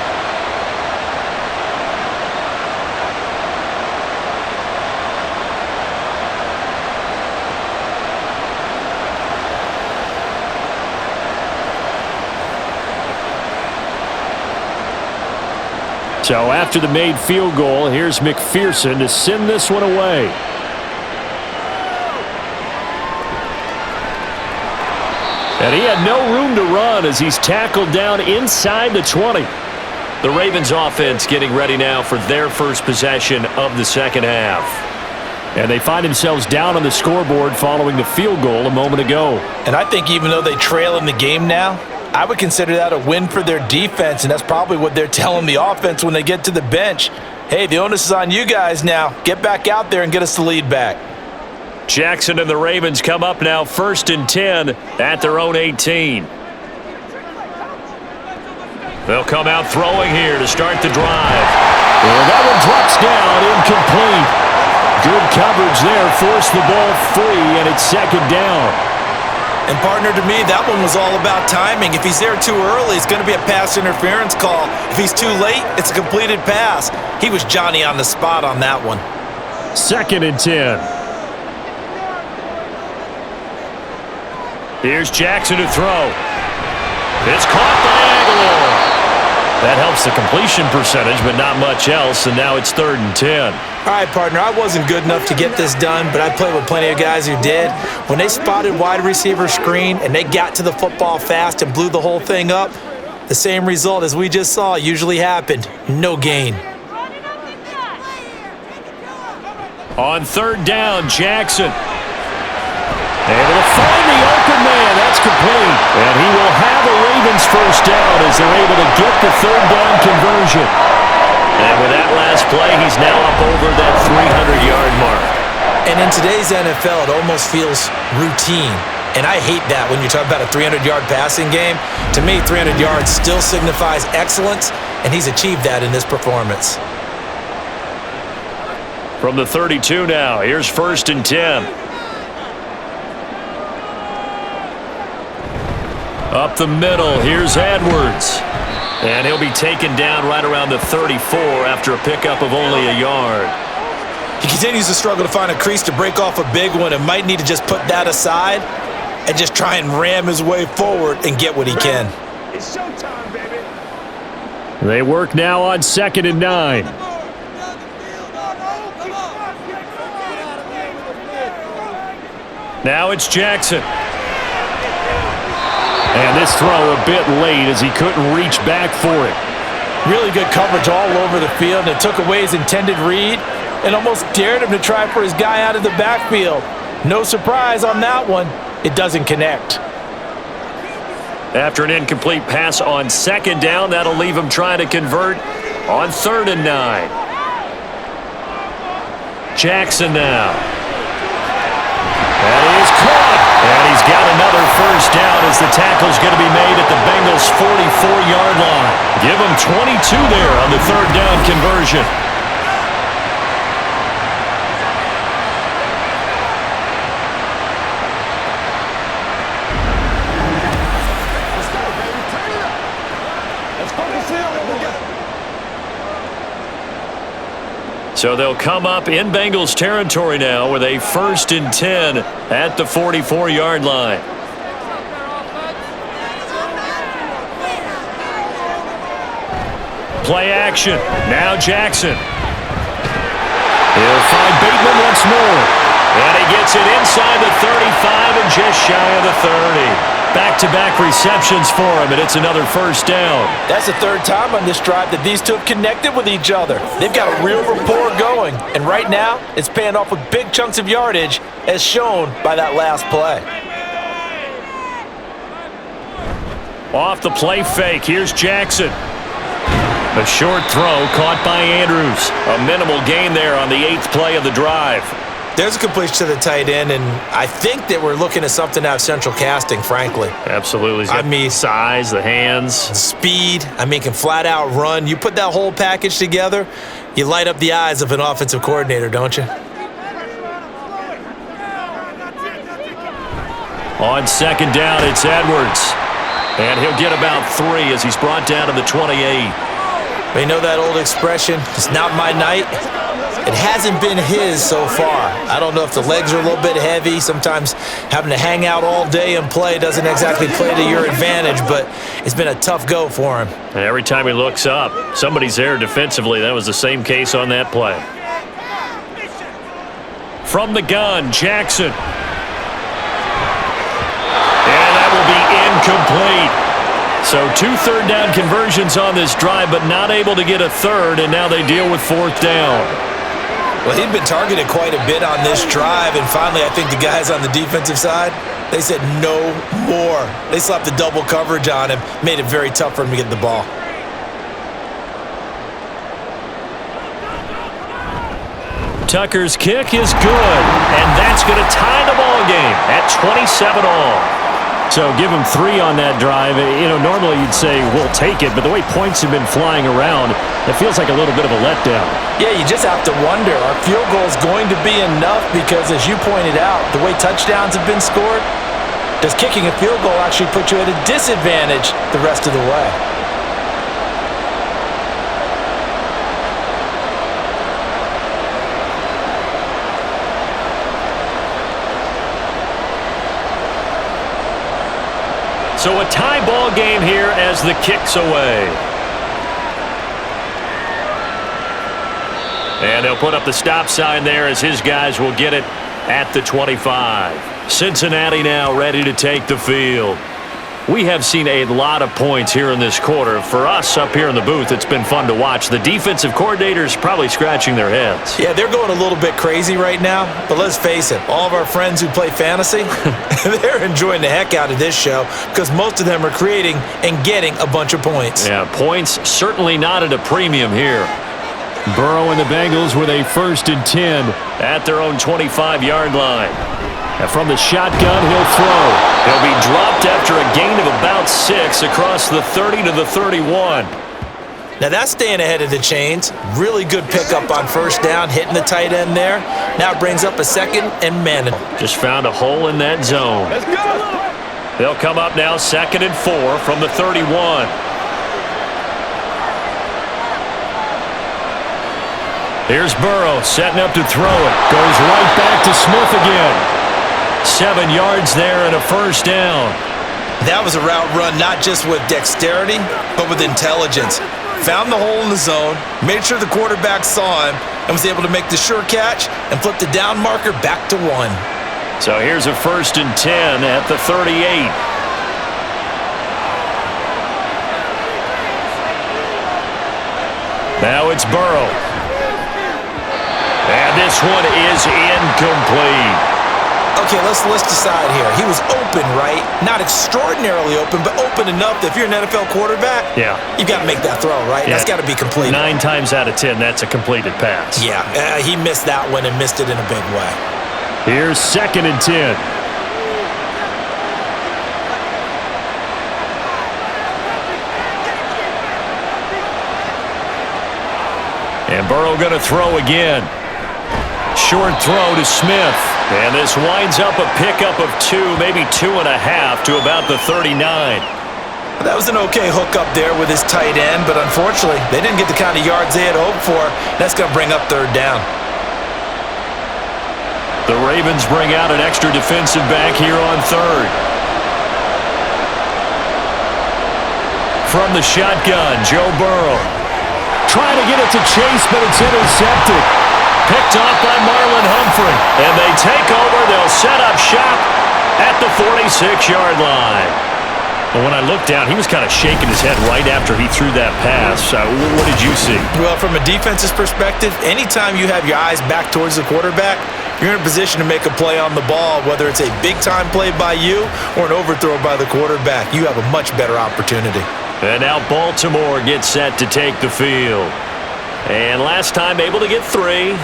So after the made field goal, here's McPherson to send this one away. And he had no room to run as he's tackled down inside the 20. The Ravens offense getting ready now for their first possession of the 2nd half. And they find themselves down on the scoreboard following the field goal a moment ago. And I think even though they trail in the game now, I would consider that a win for their defense, and that's probably what they're telling the offense when they get to the bench. Hey, the onus is on you guys now. Get back out there and get us the lead back. Jackson and the Ravens come up now 1st and 10 at their own 18. They'll come out throwing here to start the drive. And that one drops down, incomplete. Good coverage there, forced the ball free, and it's 2nd down. And partner, to me, that one was all about timing. If he's there too early, it's going to be a pass interference call. If he's too late, it's a completed pass. He was Johnny on the spot on that one. 2nd and 10. Here's Jackson to throw. It's caught by Aguilar. That helps the completion percentage, but not much else, and now it's 3rd and 10. All right, partner, I wasn't good enough to get this done, but I played with plenty of guys who did. When they spotted wide receiver screen and they got to the football fast and blew the whole thing up, the same result as we just saw usually happened. No gain. On 3rd down, Jackson. Able to find the open man. That's complete. And he will have a Ravens first down as they're able to get the 3rd down conversion. And with that last play, he's now up over that 300-yard mark. And in today's NFL, it almost feels routine. And I hate that when you talk about a 300-yard passing game. To me, 300 yards still signifies excellence, and he's achieved that in this performance. From the 32 now, here's 1st and 10. Up the middle, here's Edwards. And he'll be taken down right around the 34 after a pickup of only a yard. He continues to struggle to find a crease to break off a big one and might need to just put that aside and just try and ram his way forward and get what he can. It's showtime, baby. They work now on 2nd and 9. Now it's Jackson. And this throw a bit late as he couldn't reach back for it. Really good coverage all over the field, and it took away his intended read and almost dared him to try for his guy out of the backfield. No surprise on that one. It doesn't connect. After an incomplete pass on 2nd down, that'll leave him trying to convert on 3rd and 9. Jackson now. That is caught. And he's got another first down as the tackle's going to be made at the Bengals' 44-yard line. Give him 22 there on the 3rd down conversion. Let's go, baby. Turn it up. Let's focus in on what we got. So they'll come up in Bengals territory now with a 1st and 10 at the 44-yard line. Play action. Now Jackson. He'll find Bateman once more. And he gets it inside the 35 and just shy of the 30. Back-to-back receptions for him, and it's another first down. That's the third time on this drive that these two have connected with each other. They've got a real rapport going, and right now it's paying off with big chunks of yardage, as shown by that last play. Off the play fake, here's Jackson. A short throw caught by Andrews. A minimal gain there on the 8th play of the drive. There's a completion to the tight end, and I think that we're looking at something out of central casting, frankly. Absolutely. I mean, size, the hands. Speed, can flat out run. You put that whole package together, you light up the eyes of an offensive coordinator, don't you? On second down, it's Edwards. And he'll get about 3 as he's brought down to the 28. You know that old expression, it's not my night? It hasn't been his so far. I don't know if the legs are a little bit heavy. Sometimes having to hang out all day and play doesn't exactly play to your advantage, but it's been a tough go for him. And every time he looks up, somebody's there defensively. That was the same case on that play. From the gun, Jackson. And that will be incomplete. So 2 third-down conversions on this drive, but not able to get a third, and now they deal with 4th down. Well, he'd been targeted quite a bit on this drive, and finally I think the guys on the defensive side, they said no more. They slapped the double coverage on him, made it very tough for him to get the ball. Tucker's kick is good, and that's going to tie the ball game at 27 all. So give him 3 on that drive. Normally you'd say, we'll take it, but the way points have been flying around, it feels like a little bit of a letdown. Yeah, you just have to wonder, are field goals going to be enough? Because as you pointed out, the way touchdowns have been scored, does kicking a field goal actually put you at a disadvantage the rest of the way? So a tie ball game here as the kick's away. And they'll put up the stop sign there as his guys will get it at the 25. Cincinnati now ready to take the field. We have seen a lot of points here in this quarter. For us up here in the booth, it's been fun to watch. The defensive coordinators probably scratching their heads. Yeah, they're going a little bit crazy right now, but let's face it, all of our friends who play fantasy, they're enjoying the heck out of this show because most of them are creating and getting a bunch of points. Yeah, points certainly not at a premium here. Burrow and the Bengals with a 1st and 10 at their own 25-yard line. And from the shotgun, he'll throw. He'll be dropped after a gain of about 6 across the 30 to the 31. Now that's staying ahead of the chains. Really good pickup on 1st down, hitting the tight end there. Now it brings up a 2nd and manageable. Just found a hole in that zone. Let's go. They'll come up now 2nd and 4 from the 31. Here's Burrow setting up to throw it. Goes right back to Smith again. 7 yards there and a 1st down. That was a route run not just with dexterity, but with intelligence. Found the hole in the zone, made sure the quarterback saw him, and was able to make the sure catch and flip the down marker back to 1. So here's a 1st and 10 at the 38. Now it's Burrow. And this one is incomplete. Okay, let's decide here. He was open, right? Not extraordinarily open, but open enough that if you're an NFL quarterback, you got to make that throw, right? Yeah. That's got to be completed. 9 times out of 10, that's a completed pass. Yeah, he missed that one and missed it in a big way. Here's 2nd and 10. And Burrow going to throw again. Short throw to Smith. And this winds up a pickup of 2, maybe 2.5 to about the 39. That was an okay hookup there with his tight end, but unfortunately, they didn't get the kind of yards they had hoped for. That's going to bring up 3rd down. The Ravens bring out an extra defensive back here on 3rd. From the shotgun, Joe Burrow. Trying to get it to Chase, but it's intercepted. picked off by Marlon Humphrey. And they take over. They'll set up shop at the 46-yard line. But when I looked down, he was kind of shaking his head right after he threw that pass. What did you see? Well, from a defense's perspective, anytime you have your eyes back towards the quarterback, you're in a position to make a play on the ball, whether it's a big-time play by you or an overthrow by the quarterback. You have a much better opportunity. And now Baltimore gets set to take the field. And last time able to get 3.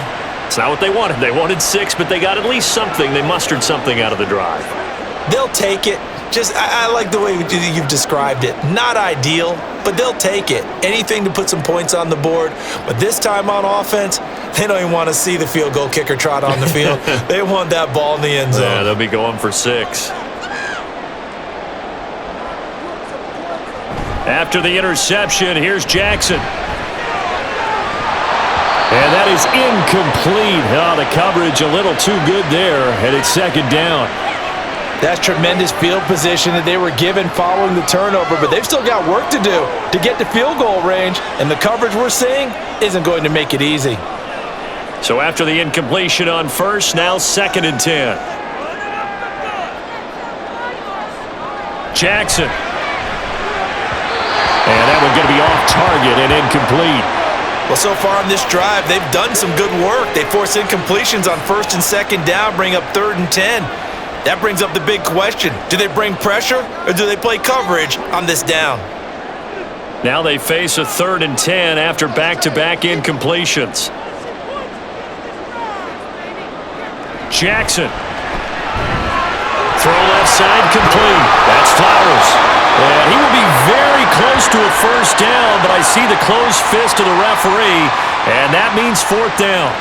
It's not what they wanted. They wanted 6, but they got at least something. They mustered something out of the drive. They'll take it. I like the way you've described it. Not ideal, but they'll take it. Anything to put some points on the board. But this time on offense, they don't even want to see the field goal kicker trot on the field. They want that ball in the end zone. Yeah, they'll be going for 6. After the interception, here's Jackson. And that is incomplete. Oh, the coverage a little too good there, and it's second down. That's tremendous field position that they were given following the turnover, but they've still got work to do to get to field goal range, and the coverage we're seeing isn't going to make it easy. So after the incompletion on first, now 2nd and 10. Jackson. And that one going to be off target and incomplete. Well, so far on this drive, they've done some good work. They force incompletions on 1st and 2nd down, bring up 3rd and 10. That brings up the big question. Do they bring pressure or do they play coverage on this down? Now they face a 3rd and 10 after back-to-back incompletions. Jackson. Throw left side complete. That's Flowers. And he will be very close to a first down, but I see the closed fist of the referee, and that means 4th down.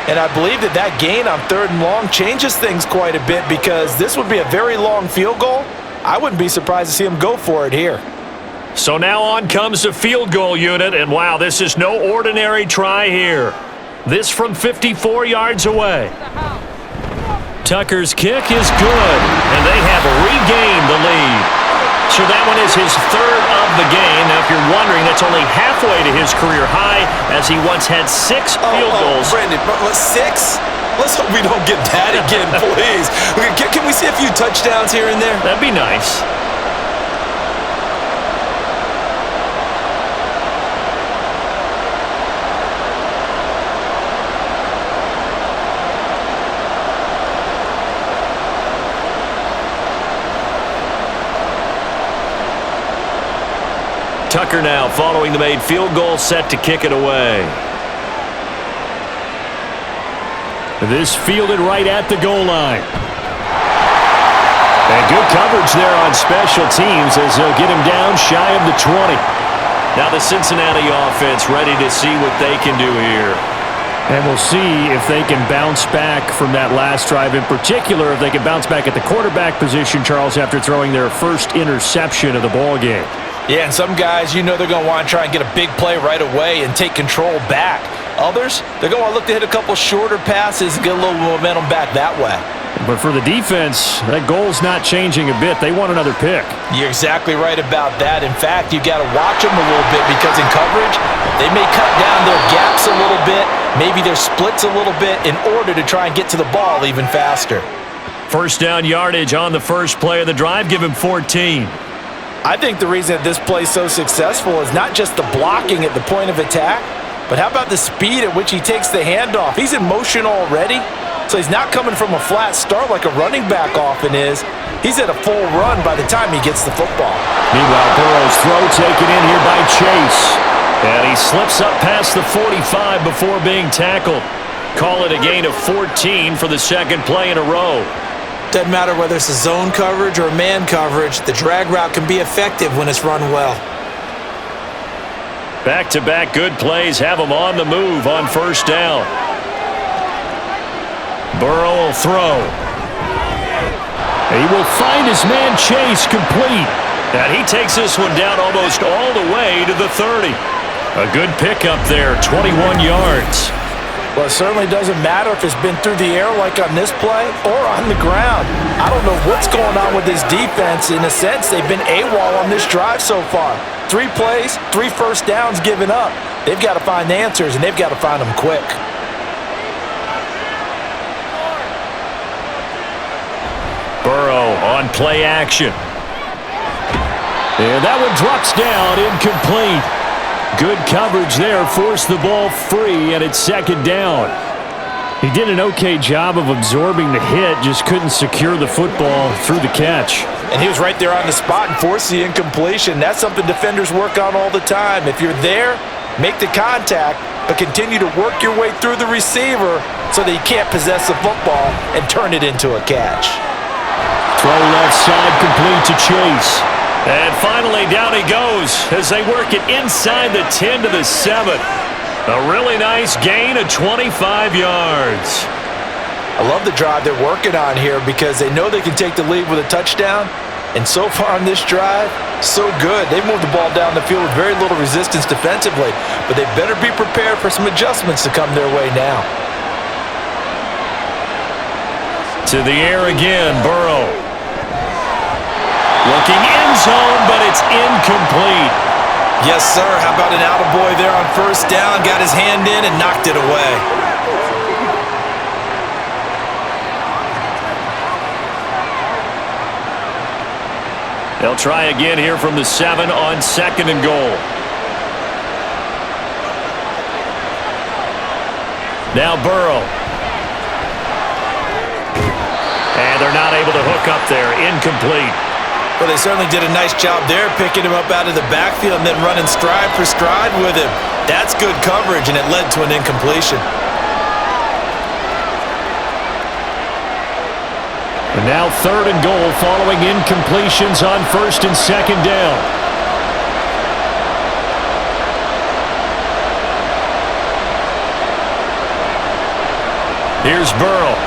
And I believe that gain on 3rd and long changes things quite a bit because this would be a very long field goal. I wouldn't be surprised to see him go for it here. So now on comes the field goal unit, and wow, this is no ordinary try here. This from 54 yards away. Tucker's kick is good, and they have regained the lead. So that one is his 3rd of the game. Now, if you're wondering, that's only halfway to his career high as he once had 6 field goals. Brandon, 6? Let's hope we don't get that again, please. Can we see a few touchdowns here and there? That'd be nice. Tucker now following the made field goal, set to kick it away. This fielded right at the goal line. And good coverage there on special teams as they'll get him down shy of the 20. Now the Cincinnati offense ready to see what they can do here. And we'll see if they can bounce back from that last drive. In particular, if they can bounce back at the quarterback position, Charles, after throwing their first interception of the ball game. Yeah, and some guys, they're going to want to try and get a big play right away and take control back. Others, they're going to look to hit a couple shorter passes and get a little momentum back that way. But for the defense, that goal's not changing a bit. They want another pick. You're exactly right about that. In fact, you got to watch them a little bit because in coverage, they may cut down their gaps a little bit, maybe their splits a little bit in order to try and get to the ball even faster. First down yardage on the first play of the drive. Give him 14. I think the reason that this play is so successful is not just the blocking at the point of attack, but how about the speed at which he takes the handoff? He's in motion already, so he's not coming from a flat start like a running back often is. He's at a full run by the time he gets the football. Meanwhile, Burrow's throw taken in here by Chase. And he slips up past the 45 before being tackled. Call it a gain of 14 for the second play in a row. Doesn't matter whether it's a zone coverage or man coverage, the drag route can be effective when it's run well. Back-to-back good plays have him on the move on first down. Burrow will throw. He will find his man Chase complete. And he takes this one down almost all the way to the 30. A good pickup there, 21 yards. Well, it certainly doesn't matter if it's been through the air like on this play or on the ground. I don't know what's going on with this defense. In a sense, they've been AWOL on this drive so far. 3 plays, 3 first downs given up. They've got to find answers, and they've got to find them quick. Burrow on play action. And that one drops down, incomplete. Good coverage there, forced the ball free, and it's second down. He did an okay job of absorbing the hit, just couldn't secure the football through the catch. And he was right there on the spot and forced the incompletion. That's something defenders work on all the time. If you're there, make the contact, but continue to work your way through the receiver so that you can't possess the football and turn it into a catch. Throw left side complete to Chase. And finally, down he goes as they work it inside the 10 to the 7. A really nice gain of 25 yards. I love the drive they're working on here because they know they can take the lead with a touchdown. And so far on this drive, so good. They moved the ball down the field with very little resistance defensively, but they better be prepared for some adjustments to come their way now. To the air again, Burrow. Looking end zone, but it's incomplete. Yes, sir. How about an attaboy there on first down? Got his hand in and knocked it away. They'll try again here from the 7 on second and goal. Now Burrow. And they're not able to hook up there. Incomplete. Well, they certainly did a nice job there, picking him up out of the backfield and then running stride for stride with him. That's good coverage, and it led to an incompletion. And now third and goal following incompletions on first and second down. Here's Burrow.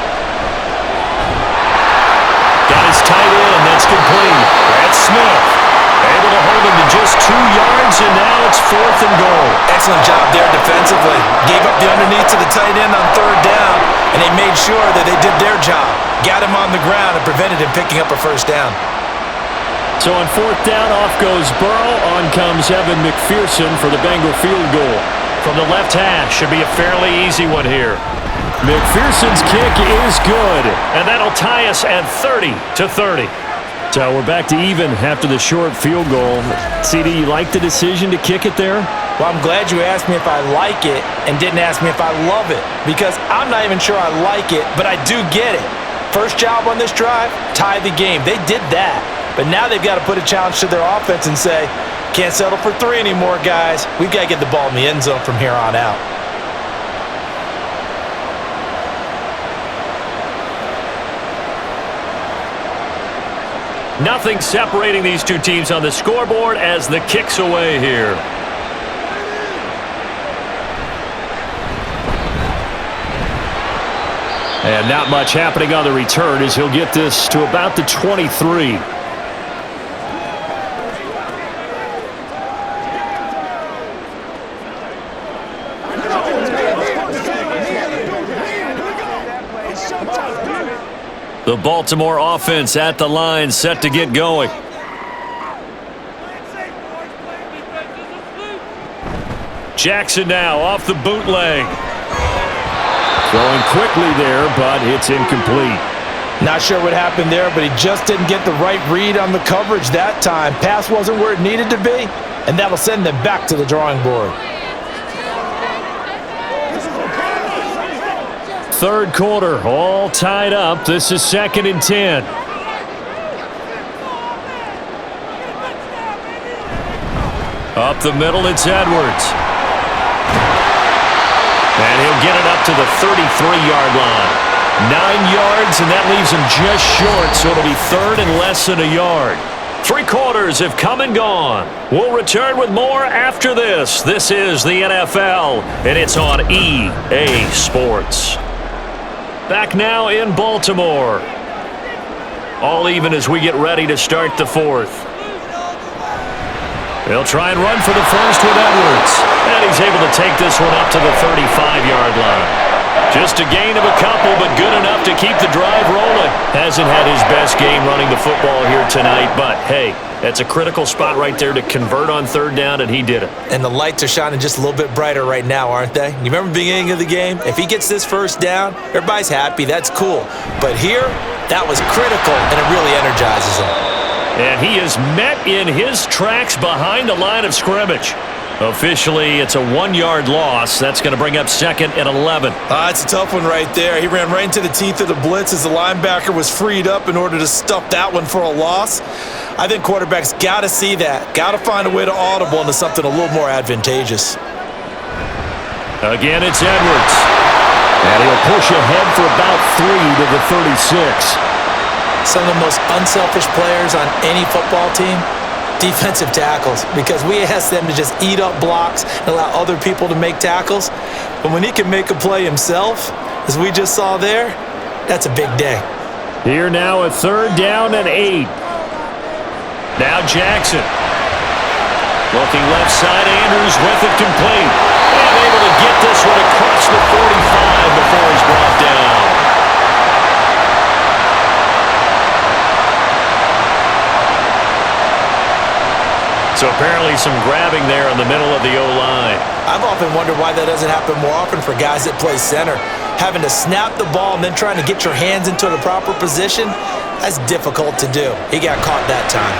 Got his tight end. That's complete. That's Smith. Able to hold him to just 2 yards, and now it's fourth and goal. Excellent job there defensively. Gave up the underneath to the tight end on third down, and they made sure that they did their job. Got him on the ground and prevented him picking up a first down. So on fourth down, off goes Burrow. On comes Evan McPherson for the Bengal field goal. From the left hash, should be a fairly easy one here. McPherson's kick is good, and that'll tie us at 30-30. So we're back to even after the short field goal. CD, you like the decision to kick it there? Well, I'm glad you asked me if I like it and didn't ask me if I love it, because I'm not even sure I like it, but I do get it. First job on this drive, tie the game. They did that, but now they've got to put a challenge to their offense and say, can't settle for 3 anymore, guys. We've got to get the ball in the end zone from here on out. Nothing separating these two teams on the scoreboard as the kick's away here. And not much happening on the return as he'll get this to about the 23. The Baltimore offense at the line, set to get going. Jackson now off the bootleg. Throwing quickly there, but it's incomplete. Not sure what happened there, but he just didn't get the right read on the coverage that time. Pass wasn't where it needed to be, and that'll send them back to the drawing board. Third quarter, all tied up. This is 2nd and 10. Up the middle, it's Edwards. And he'll get it up to the 33-yard line. 9 yards, and that leaves him just short, so it'll be third and less than a yard. 3 quarters have come and gone. We'll return with more after this. This is the NFL, and it's on EA Sports. Back now in Baltimore. All even as we get ready to start the fourth. They'll try and run for the first with Edwards. And he's able to take this one up to the 35-yard line. Just a gain of a couple, but good enough to keep the drive rolling. Hasn't had his best game running the football here tonight, but hey, that's a critical spot right there to convert on third down, and he did it. And the lights are shining just a little bit brighter right now, aren't they? You remember the beginning of the game? If he gets this first down, everybody's happy. That's cool. But here, That was critical, and it really energizes him. And he is met in his tracks behind the line of scrimmage. Officially, it's a 1-yard loss. That's going to bring up 2nd and 11. It's a tough one right there. He ran right into the teeth of the blitz as the linebacker was freed up in order to stuff that one for a loss. I think quarterbacks got to see that. Got to find a way to audible into something a little more advantageous. Again, it's Edwards. And he'll push ahead for about 3 to the 36. Some of the most unselfish players on any football team, defensive tackles, because we ask them to just eat up blocks and allow other people to make tackles. But when he can make a play himself, as we just saw there, that's a big day. Here now, a 3rd down and 8. Now Jackson. Looking left side, Andrews with it complete. And able to get this one across the 45 before he's brought down. So apparently some grabbing there in the middle of the O-line. I've often wondered why that doesn't happen more often for guys that play center. Having to snap the ball and then trying to get your hands into the proper position, that's difficult to do. He got caught that time.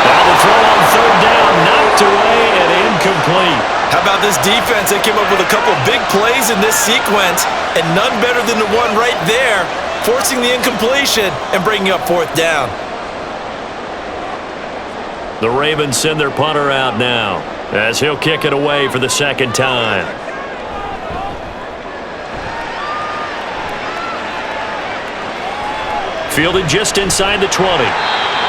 Now the throw on 3rd down, knocked away and incomplete. How about this defense? They came up with a couple big plays in this sequence, and none better than the one right there, forcing the incompletion and bringing up 4th down. The Ravens send their punter out now as he'll kick it away for the 2nd time. Fielded just inside the 20.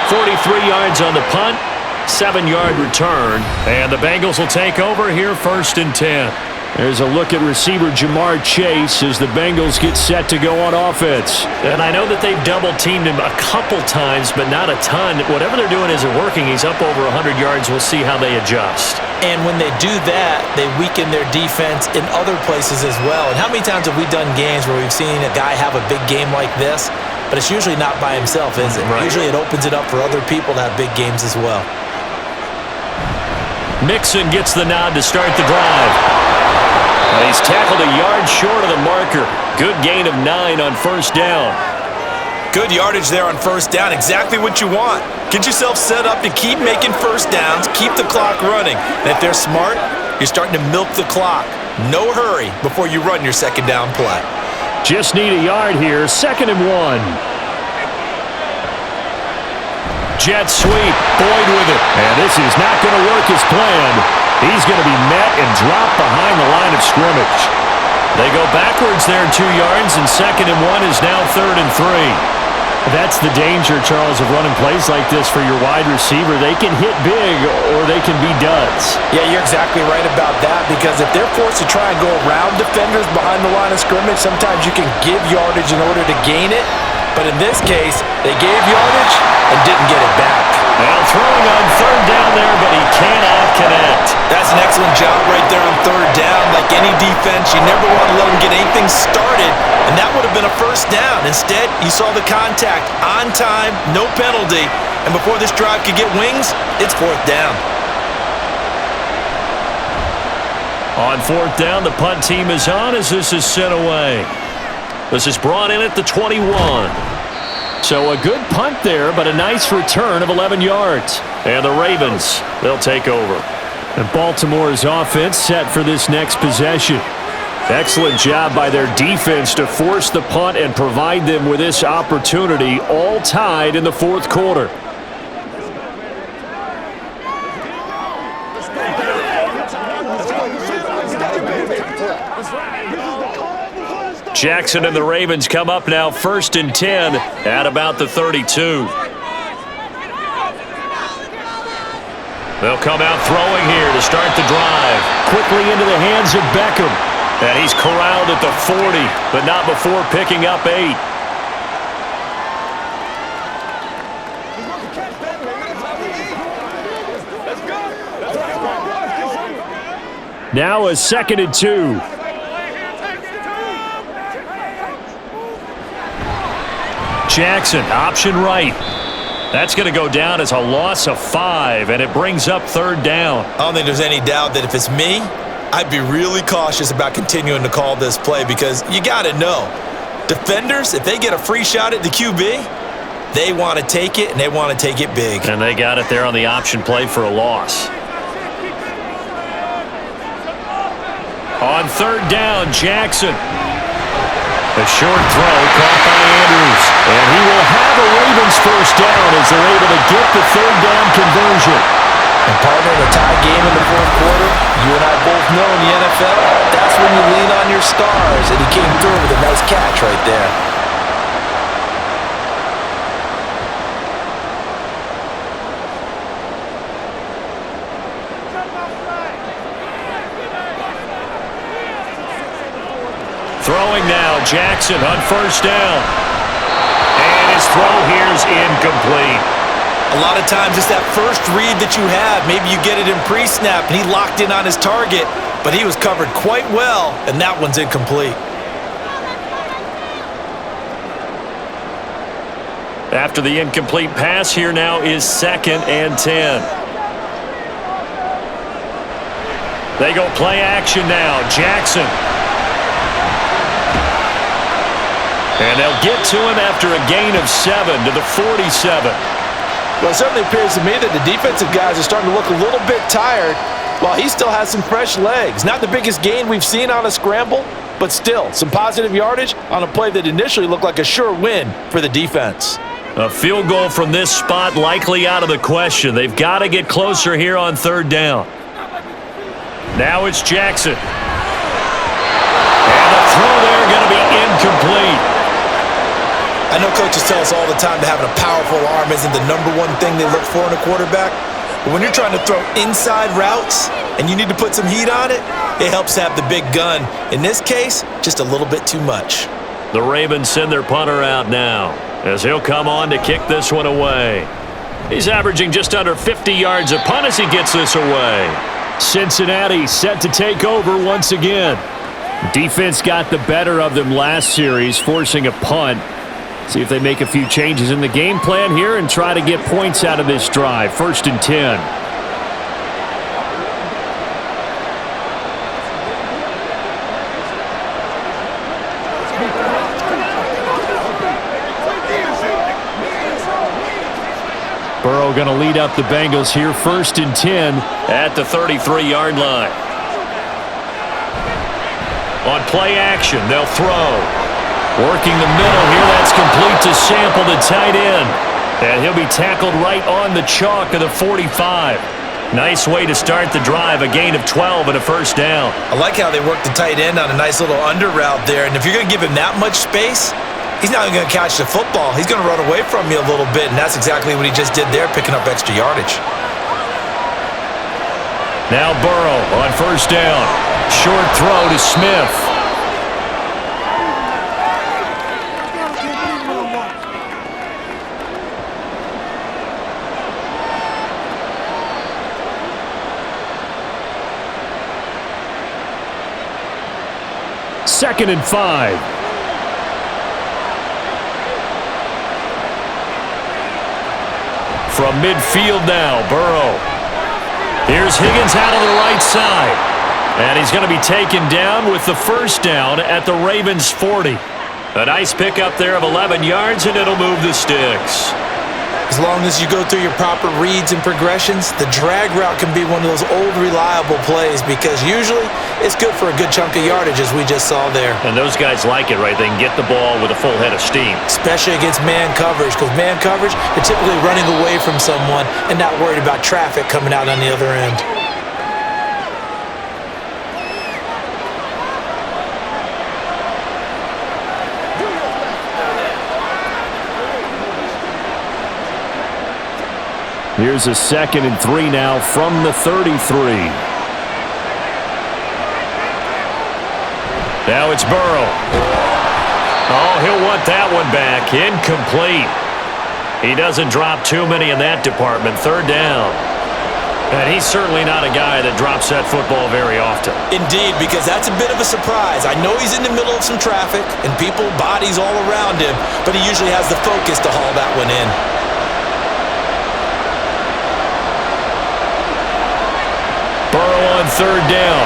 43 yards on the punt, 7-yard return, and the Bengals will take over here 1st and 10. There's a look at receiver Jamar Chase as the Bengals get set to go on offense. And I know that they've double-teamed him a couple times, but not a ton. Whatever they're doing isn't working. He's up over 100 yards. We'll see how they adjust. And when they do that, they weaken their defense in other places as well. And how many times have we done games where we've seen a guy have a big game like this, but it's usually not by himself, is it? Right. Usually it opens it up for other people to have big games as well. Mixon gets the nod to start the drive. And he's tackled a yard short of the marker. Good gain of 9 on 1st down. Good yardage there on 1st down. Exactly what you want. Get yourself set up to keep making 1st downs, keep the clock running. And if they're smart, you're starting to milk the clock. No hurry before you run your 2nd down play. Just need a yard here. 2nd and 1. Jet sweep. Boyd with it. And this is not going to work as planned. He's going to be met and dropped behind the line of scrimmage. They go backwards there 2 yards, and 2nd and 1 is now 3rd and 3. That's the danger, Charles, of running plays like this for your wide receiver. They can hit big or they can be duds. Yeah, you're exactly right about that, because if they're forced to try and go around defenders behind the line of scrimmage, sometimes you can give yardage in order to gain it. But in this case, they gave yardage and didn't get it back. Well, throwing on 3rd down there, but he cannot connect. That's an excellent job right there on 3rd down. Like any defense, you never want to let them get anything started, and that would have been a 1st down. Instead, you saw the contact on time, no penalty, and before this drive could get wings, it's 4th down. On 4th down, the punt team is on as this is sent away. This is brought in at the 21. So a good punt there, but a nice return of 11 yards. And the Ravens, they'll take over. And Baltimore's offense set for this next possession. Excellent job by their defense to force the punt and provide them with this opportunity, all tied in the 4th quarter. Jackson and the Ravens come up now 1st and 10 at about the 32. They'll come out throwing here to start the drive. Quickly into the hands of Beckham. And he's corralled at the 40, but not before picking up 8. Now a 2nd and 2. Jackson, option right. That's going to go down as a loss of 5, and it brings up 3rd down. I don't think there's any doubt that if it's me, I'd be really cautious about continuing to call this play, because you got to know, Defenders, if they get a free shot at the QB, they want to take it, and they want to take it big. And they got it there on the option play for a loss. On third down, Jackson. A short throw caught by Andrews. And he will have a Ravens first down as they're able to get the third down conversion. And partner, in a tie game in the fourth quarter, you and I both know in the NFL, that's when you lean on your stars. And he came through with a nice catch right there. Throwing now, Jackson on first down. And his throw here is incomplete. A lot of times it's that first read that you have. Maybe you get it in pre-snap, and he locked in on his target, but he was covered quite well, and that one's incomplete. After the incomplete pass, here now is 2nd and 10. They go play action now. Jackson. And they'll get to him after a gain of 7 to the 47. Well, it certainly appears to me that the defensive guys are starting to look a little bit tired while he still has some fresh legs. Not the biggest gain we've seen on a scramble, but still some positive yardage on a play that initially looked like a sure win for the defense. A field goal from this spot likely out of the question. They've got to get closer here on third down. Now it's Jackson. And the throw there going to be incomplete. I know coaches tell us all the time that having a powerful arm isn't the number one thing they look for in a quarterback. But when you're trying to throw inside routes and you need to put some heat on it, it helps have the big gun. In this case, just a little bit too much. The Ravens send their punter out now as he'll come on to kick this one away. He's averaging just under 50 yards a punt as he gets this away. Cincinnati set to take over once again. Defense got the better of them last series, forcing a punt. See if they make a few changes in the game plan here and try to get points out of this drive. 1st and 10. Burrow going to lead up the Bengals here. 1st and 10 at the 33-yard line. On play action, they'll throw. Working the middle here, that's complete to Sample, the tight end. And he'll be tackled right on the chalk of the 45. Nice way to start the drive, a gain of 12 and a first down. I like how they worked the tight end on a nice little under route there. And if you're going to give him that much space, he's not going to catch the football. He's going to run away from you a little bit, and that's exactly what he just did there, picking up extra yardage. Now Burrow on first down. Short throw to Smith. Second and 5. From midfield now, Burrow. Here's Higgins out on the right side. And he's going to be taken down with the first down at the Ravens' 40. A nice pickup there of 11 yards, and it'll move the sticks. As long as you go through your proper reads and progressions, the drag route can be one of those old reliable plays because usually it's good for a good chunk of yardage, as we just saw there. And those guys like it, right? They can get the ball with a full head of steam. Especially against man coverage, because man coverage, they're typically running away from someone and not worried about traffic coming out on the other end. Here's a 2nd and 3 now from the 33. Now it's Burrow. Oh, he'll want that one back. Incomplete. He doesn't drop too many in that department. Third down. And he's certainly not a guy that drops that football very often. Indeed, because that's a bit of a surprise. I know he's in the middle of some traffic and people, bodies all around him, but he usually has the focus to haul that one in. Burrow on third down.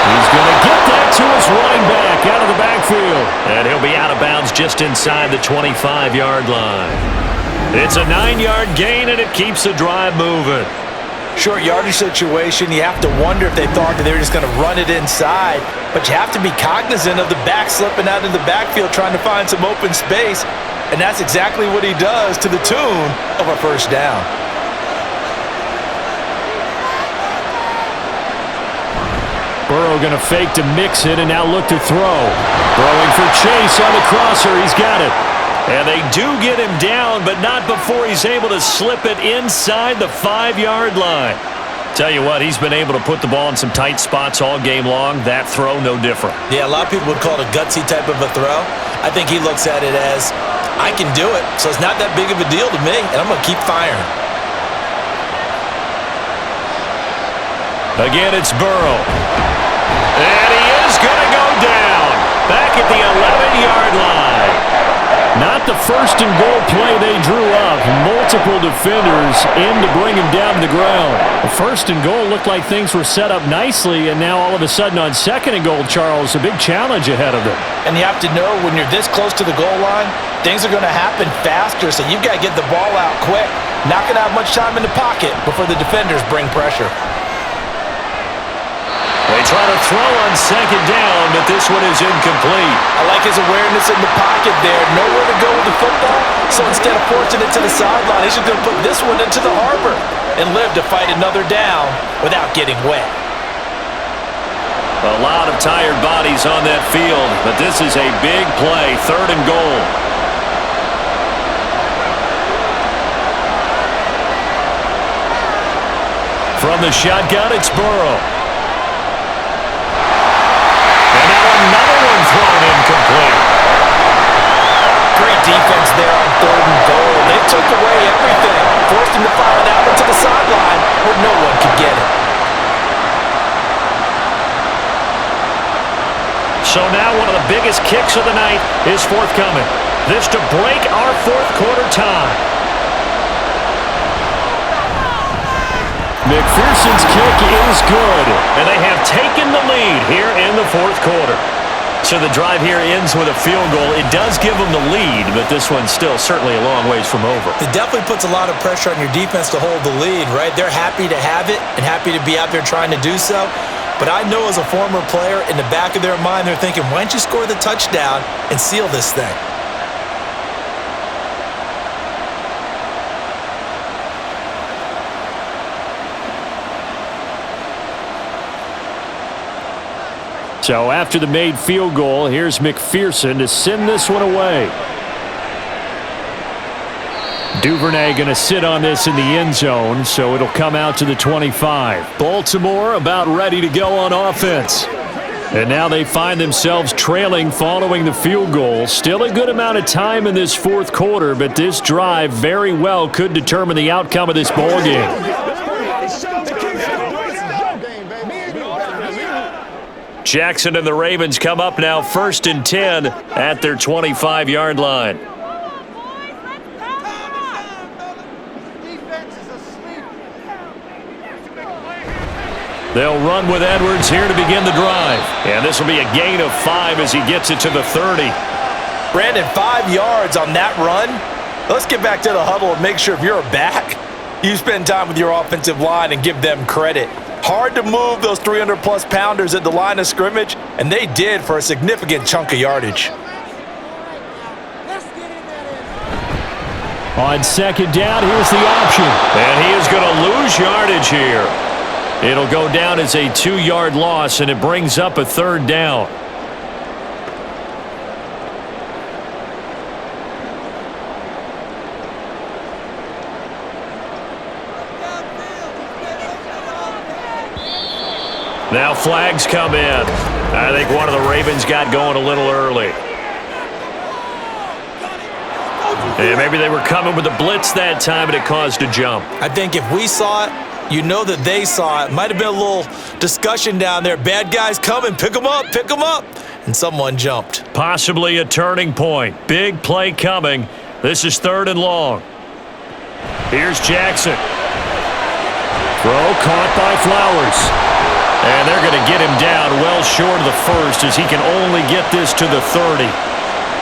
He's going to get that to his running back out of the backfield. And he'll be out of bounds just inside the 25-yard line. It's a 9-yard gain, and it keeps the drive moving. Short yardage situation, you have to wonder if they thought that they were just going to run it inside, but you have to be cognizant of the back slipping out of the backfield trying to find some open space, and that's exactly what he does to the tune of a first down. Burrow going to fake to mix it and now look to throw. Throwing for Chase on the crosser. He's got it. And they do get him down, but not before he's able to slip it inside the 5-yard line. Tell you what, he's been able to put the ball in some tight spots all game long. That throw, no different. Yeah, a lot of people would call it a gutsy type of a throw. I think he looks at it as, I can do it, so it's not that big of a deal to me, and I'm going to keep firing. Again, it's Burrow. And he is going to go down. Back at the 11-yard line. Not the first and goal play they drew up. Multiple defenders in to bring him down to the ground. The first and goal looked like things were set up nicely, and now all of a sudden on second and goal, Charles, a big challenge ahead of them. And you have to know when you're this close to the goal line, things are going to happen faster, so you've got to get the ball out quick. Not going to have much time in the pocket before the defenders bring pressure. They try to throw on second down, but this one is incomplete. I like his awareness in the pocket there. Nowhere to go with the football, so instead of forcing it to the sideline, he's just going to put this one into the harbor and live to fight another down without getting wet. A lot of tired bodies on that field, but this is a big play, third and goal. From the shotgun, it's Burrow. Another one thrown incomplete. Great defense there on third and goal. They took away everything, forced him to fire that one to the sideline where no one could get it. So now one of the biggest kicks of the night is forthcoming. This to break our fourth quarter tie. McPherson's kick is good. And they have taken the lead here in the fourth quarter. So the drive here ends with a field goal. It does give them the lead, but this one's still certainly a long ways from over. It definitely puts a lot of pressure on your defense to hold the lead, right? They're happy to have it and happy to be out there trying to do so. But I know as a former player, in the back of their mind, they're thinking, why don't you score the touchdown and seal this thing? So after the made field goal, here's McPherson to send this one away. Duvernay going to sit on this in the end zone, so it'll come out to the 25. Baltimore about ready to go on offense. And now they find themselves trailing following the field goal. Still a good amount of time in this fourth quarter, but this drive very well could determine the outcome of this ball game. Jackson and the Ravens come up now 1st and 10 at their 25-yard line. They'll run with Edwards here to begin the drive. And this will be a gain of 5 as he gets it to the 30. Brandon, 5 yards on that run. Let's get back to the huddle and make sure if you're a back, you spend time with your offensive line and give them credit. Hard to move those 300-plus pounders at the line of scrimmage, and they did for a significant chunk of yardage. On second down, here's the option. And he is going to lose yardage here. It'll go down as a 2-yard loss, and it brings up a 3rd down. Now flags come in. I think one of the Ravens got going a little early. And maybe they were coming with a blitz that time, and it caused a jump. I think if we saw it, you know that they saw it. Might have been a little discussion down there. Bad guys coming. Pick them up. Pick them up. And someone jumped. Possibly a turning point. Big play coming. This is 3rd and long. Here's Jackson. Throw caught by Flowers. And they're going to get him down well short of the first as he can only get this to the 30.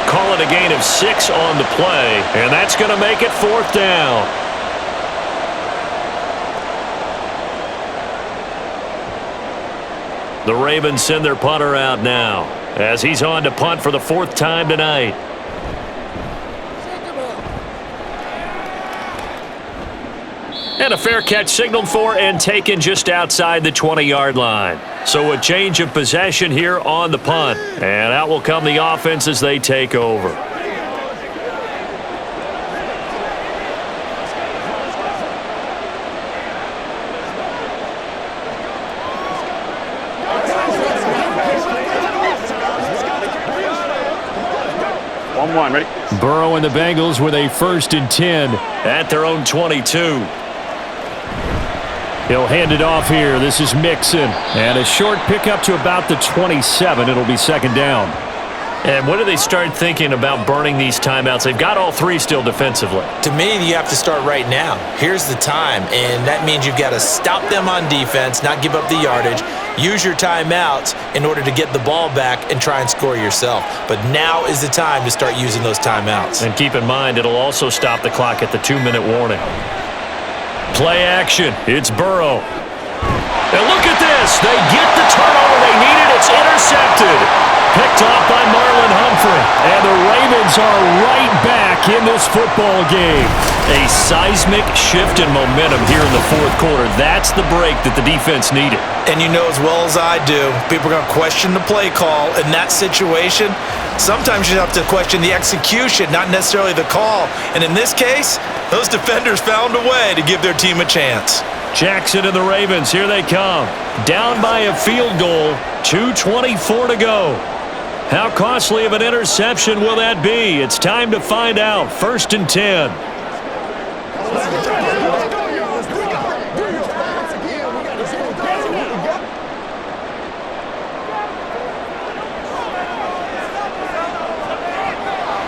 Call it a gain of 6 on the play, and that's going to make it 4th down. The Ravens send their punter out now as he's on to punt for the 4th time tonight. And a fair catch signaled for and taken just outside the 20-yard line. So a change of possession here on the punt. And out will come the offense as they take over. Ready? Burrow and the Bengals with a 1st and 10. At their own 22. He'll hand it off here. This is Mixon. And a short pickup to about the 27. It'll be 2nd down. And when do they start thinking about burning these timeouts? They've got all 3 still defensively. To me, you have to start right now. Here's the time, and that means you've got to stop them on defense, not give up the yardage, use your timeouts in order to get the ball back and try and score yourself. But now is the time to start using those timeouts. And keep in mind, it'll also stop the clock at the 2-minute warning. Play action. It's Burrow. And look at this. They get the turnover they needed. It's intercepted. Picked off by Marlon Humphrey. And the Ravens are right back in this football game. A seismic shift in momentum here in the 4th quarter. That's the break that the defense needed. And you know as well as I do, people are going to question the play call in that situation. Sometimes you have to question the execution, not necessarily the call. And in this case, those defenders found a way to give their team a chance. Jackson and the Ravens, here they come. Down by a field goal, 2:24 to go. How costly of an interception will that be? It's time to find out. 1st and 10.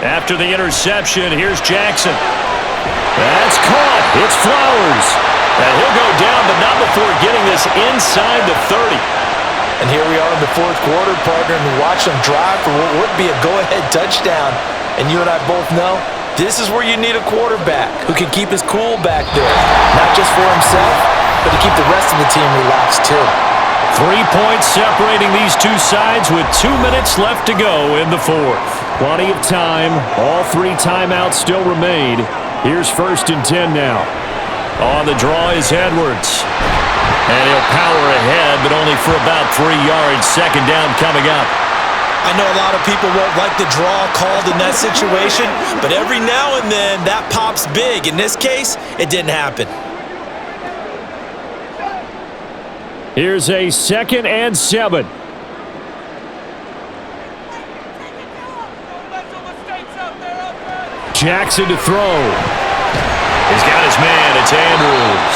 After the interception, here's Jackson. That's caught. It's Flowers. And he'll go down, but not before getting this inside the 30. And here we are in the 4th quarter, partner, and watch them drive for what would be a go-ahead touchdown. And you and I both know this is where you need a quarterback who can keep his cool back there. Not just for himself, but to keep the rest of the team relaxed too. 3 points separating these two sides with 2 minutes left to go in the 4th. Plenty of time. All 3 timeouts still remain. Here's 1st and 10 now. On the draw is Edwards. And he'll power ahead, but only for about 3 yards. 2nd down coming up. I know a lot of people won't like the draw called in that situation, but every now and then that pops big. In this case, it didn't happen. Here's a 2nd and 7. Jackson to throw. He's got his man. It's Andrews.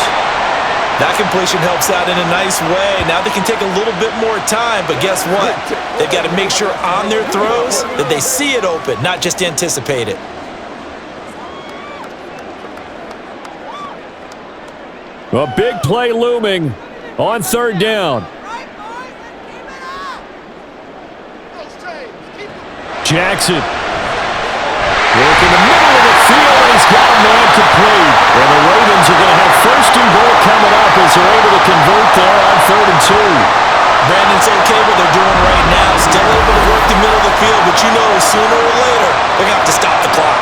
That completion helps out in a nice way. Now they can take a little bit more time, but guess what? They've got to make sure on their throws that they see it open, not just anticipate it. A big play looming on 3rd down. Jackson. Work in the middle of the field, and he's got him there complete. And the Ravens are going to have 1st and goal coming up as they're able to convert there on 3rd and 2. Brandon's okay what they're doing right now. Still able to work the middle of the field, but you know sooner or later they're going to have to stop the clock.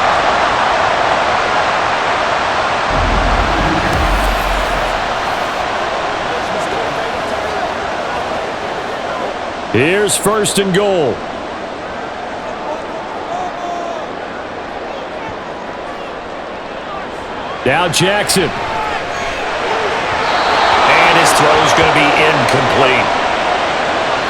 Here's 1st and goal. Now Jackson. And his throw's going to be incomplete.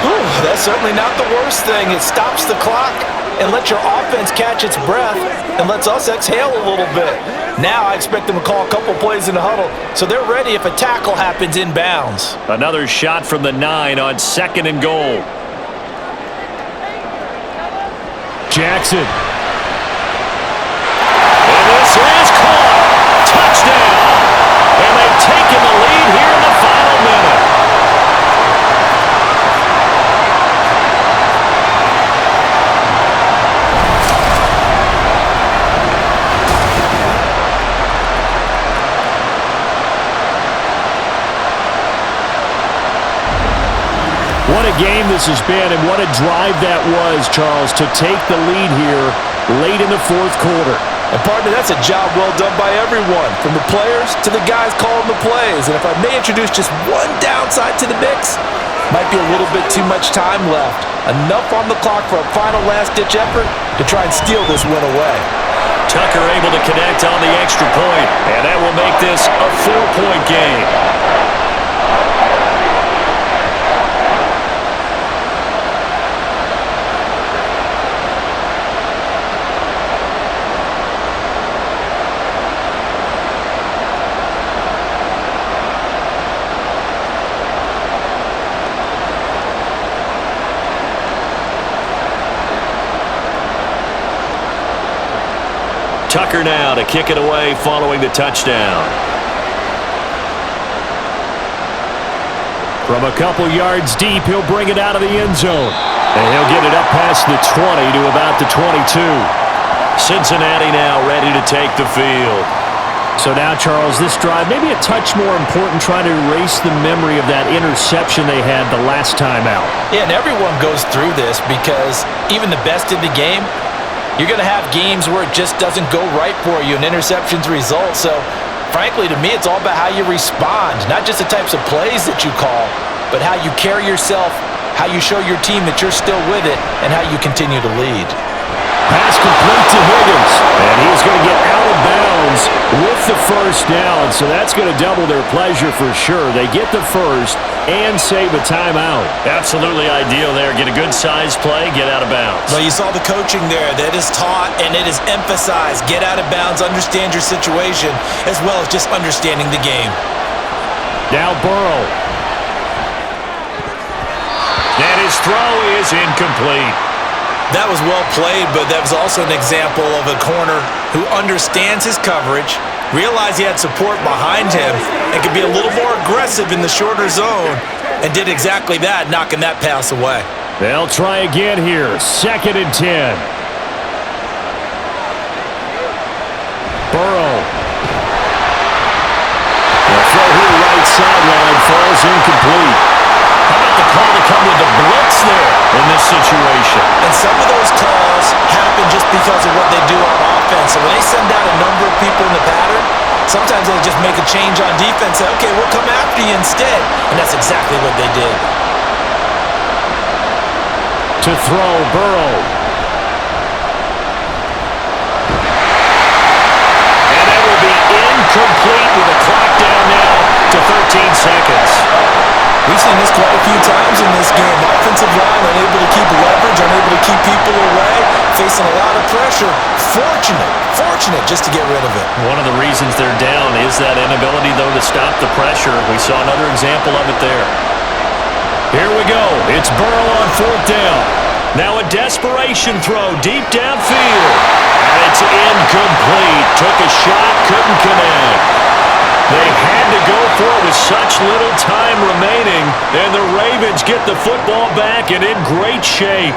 Whew, that's certainly not the worst thing. It stops the clock and lets your offense catch its breath and lets us exhale a little bit. Now I expect them to call a couple plays in the huddle so they're ready if a tackle happens inbounds. Another shot from the 9 on 2nd and goal. Jackson. And this is caught. Touchdown. And they've taken the lead here in the final minute. What a game this has been, and what a drive that was, Charles, to take the lead here late in the fourth quarter. And partner, that's a job well done by everyone, from the players to the guys calling the plays. And if I may introduce just one downside to the mix, might be a little bit too much time left. Enough on the clock for a final last-ditch effort to try and steal this win away. Tucker able to connect on the extra point, and that will make this a 4-point game. Tucker now to kick it away following the touchdown. From a couple yards deep, he'll bring it out of the end zone. And he'll get it up past the 20 to about the 22. Cincinnati now ready to take the field. So now, Charles, this drive maybe a touch more important, trying to erase the memory of that interception they had the last time out. Yeah, and everyone goes through this because even the best in the game, you're going to have games where it just doesn't go right for you and interceptions result. So, frankly, to me, it's all about how you respond, not just the types of plays that you call, but how you carry yourself, how you show your team that you're still with it, and how you continue to lead. Pass complete to Higgins, and he's going to get out of bounds with the first down, so that's going to double their pleasure for sure. They get the first and save a timeout. Absolutely ideal there. Get a good size play, get out of bounds. Well, you saw the coaching there. That is taught and it is emphasized. Get out of bounds, understand your situation, as well as just understanding the game. Now Burrow. And his throw is incomplete. That was well played, but that was also an example of a corner who understands his coverage, realized he had support behind him, and could be a little more aggressive in the shorter zone, and did exactly that, knocking that pass away. They'll try again here. 2nd and 10. Burrow. The throw here right sideline falls incomplete. How about the call to come with the blitz there in this situation? And some of those calls happen just because of what they do on offense. So when they send out a number of people in the pattern, sometimes they'll just make a change on defense. Say, okay, we'll come after you instead. And that's exactly what they did. To throw, Burrow. And that will be incomplete with a clock down now to 13 seconds. We've seen this quite a few times in this game. Offensive line unable to keep leverage, unable to keep people away, facing a lot of pressure. Fortunate just to get rid of it. One of the reasons they're down is that inability, though, to stop the pressure. We saw another example of it there. Here we go. It's Burrow on 4th down. Now a desperation throw deep downfield. And it's incomplete. Took a shot, couldn't connect. They had to go for it with such little time remaining, and the Ravens get the football back and in great shape.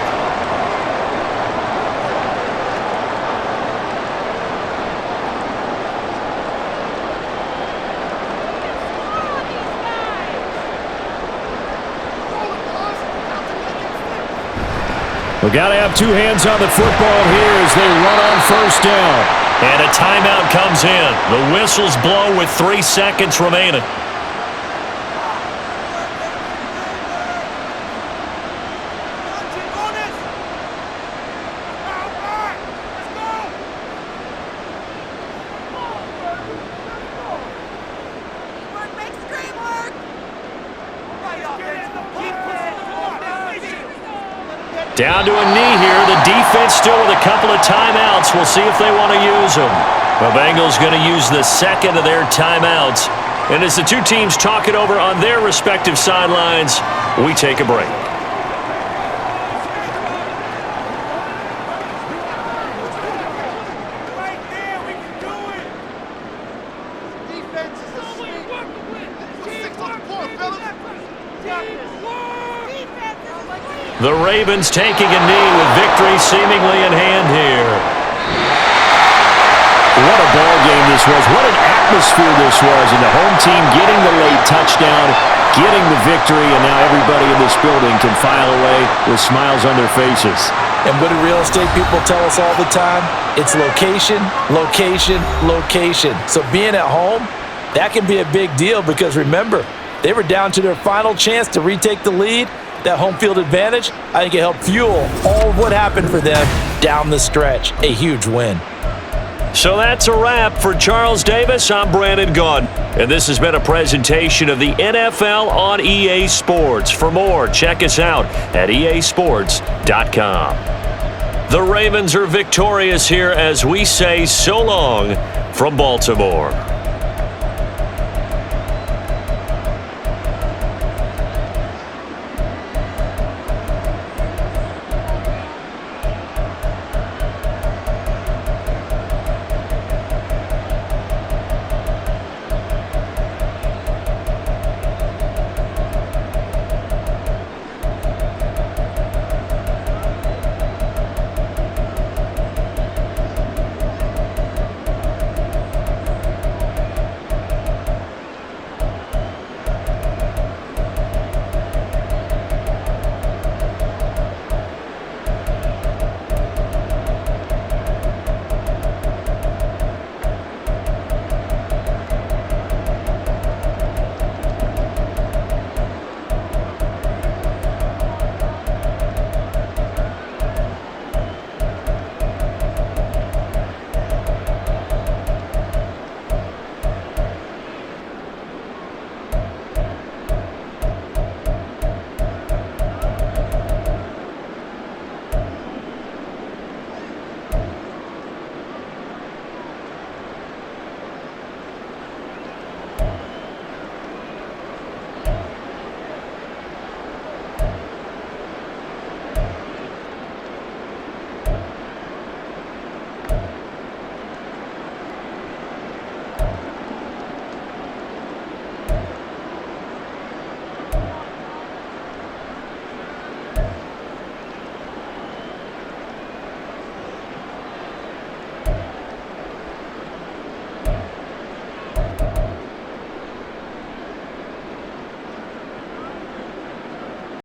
We got to have two hands on the football here as they run on 1st down. And a timeout comes in. The whistles blow with 3 seconds remaining. Down to a knee here. The defense still with a couple of timeouts. We'll see if they want to use them. The Bengals going to use the second of their timeouts. And as the two teams talk it over on their respective sidelines, we take a break. The Ravens taking a knee with victory seemingly in hand here. What a ball game this was. What an atmosphere this was. And the home team getting the late touchdown getting the victory, and now everybody in this building can file away with smiles on their faces. And what do real estate people tell us all the time? It's location, location, location. So being at home, that can be a big deal because remember, they were down to their final chance to retake the lead. That home field advantage, I think it helped fuel all of what happened for them down the stretch. A huge win. So that's a wrap for Charles Davis. I'm Brandon Gaudin, and this has been a presentation of the NFL on EA Sports. For more, check us out at easports.com. The Ravens are victorious here as we say so long from Baltimore.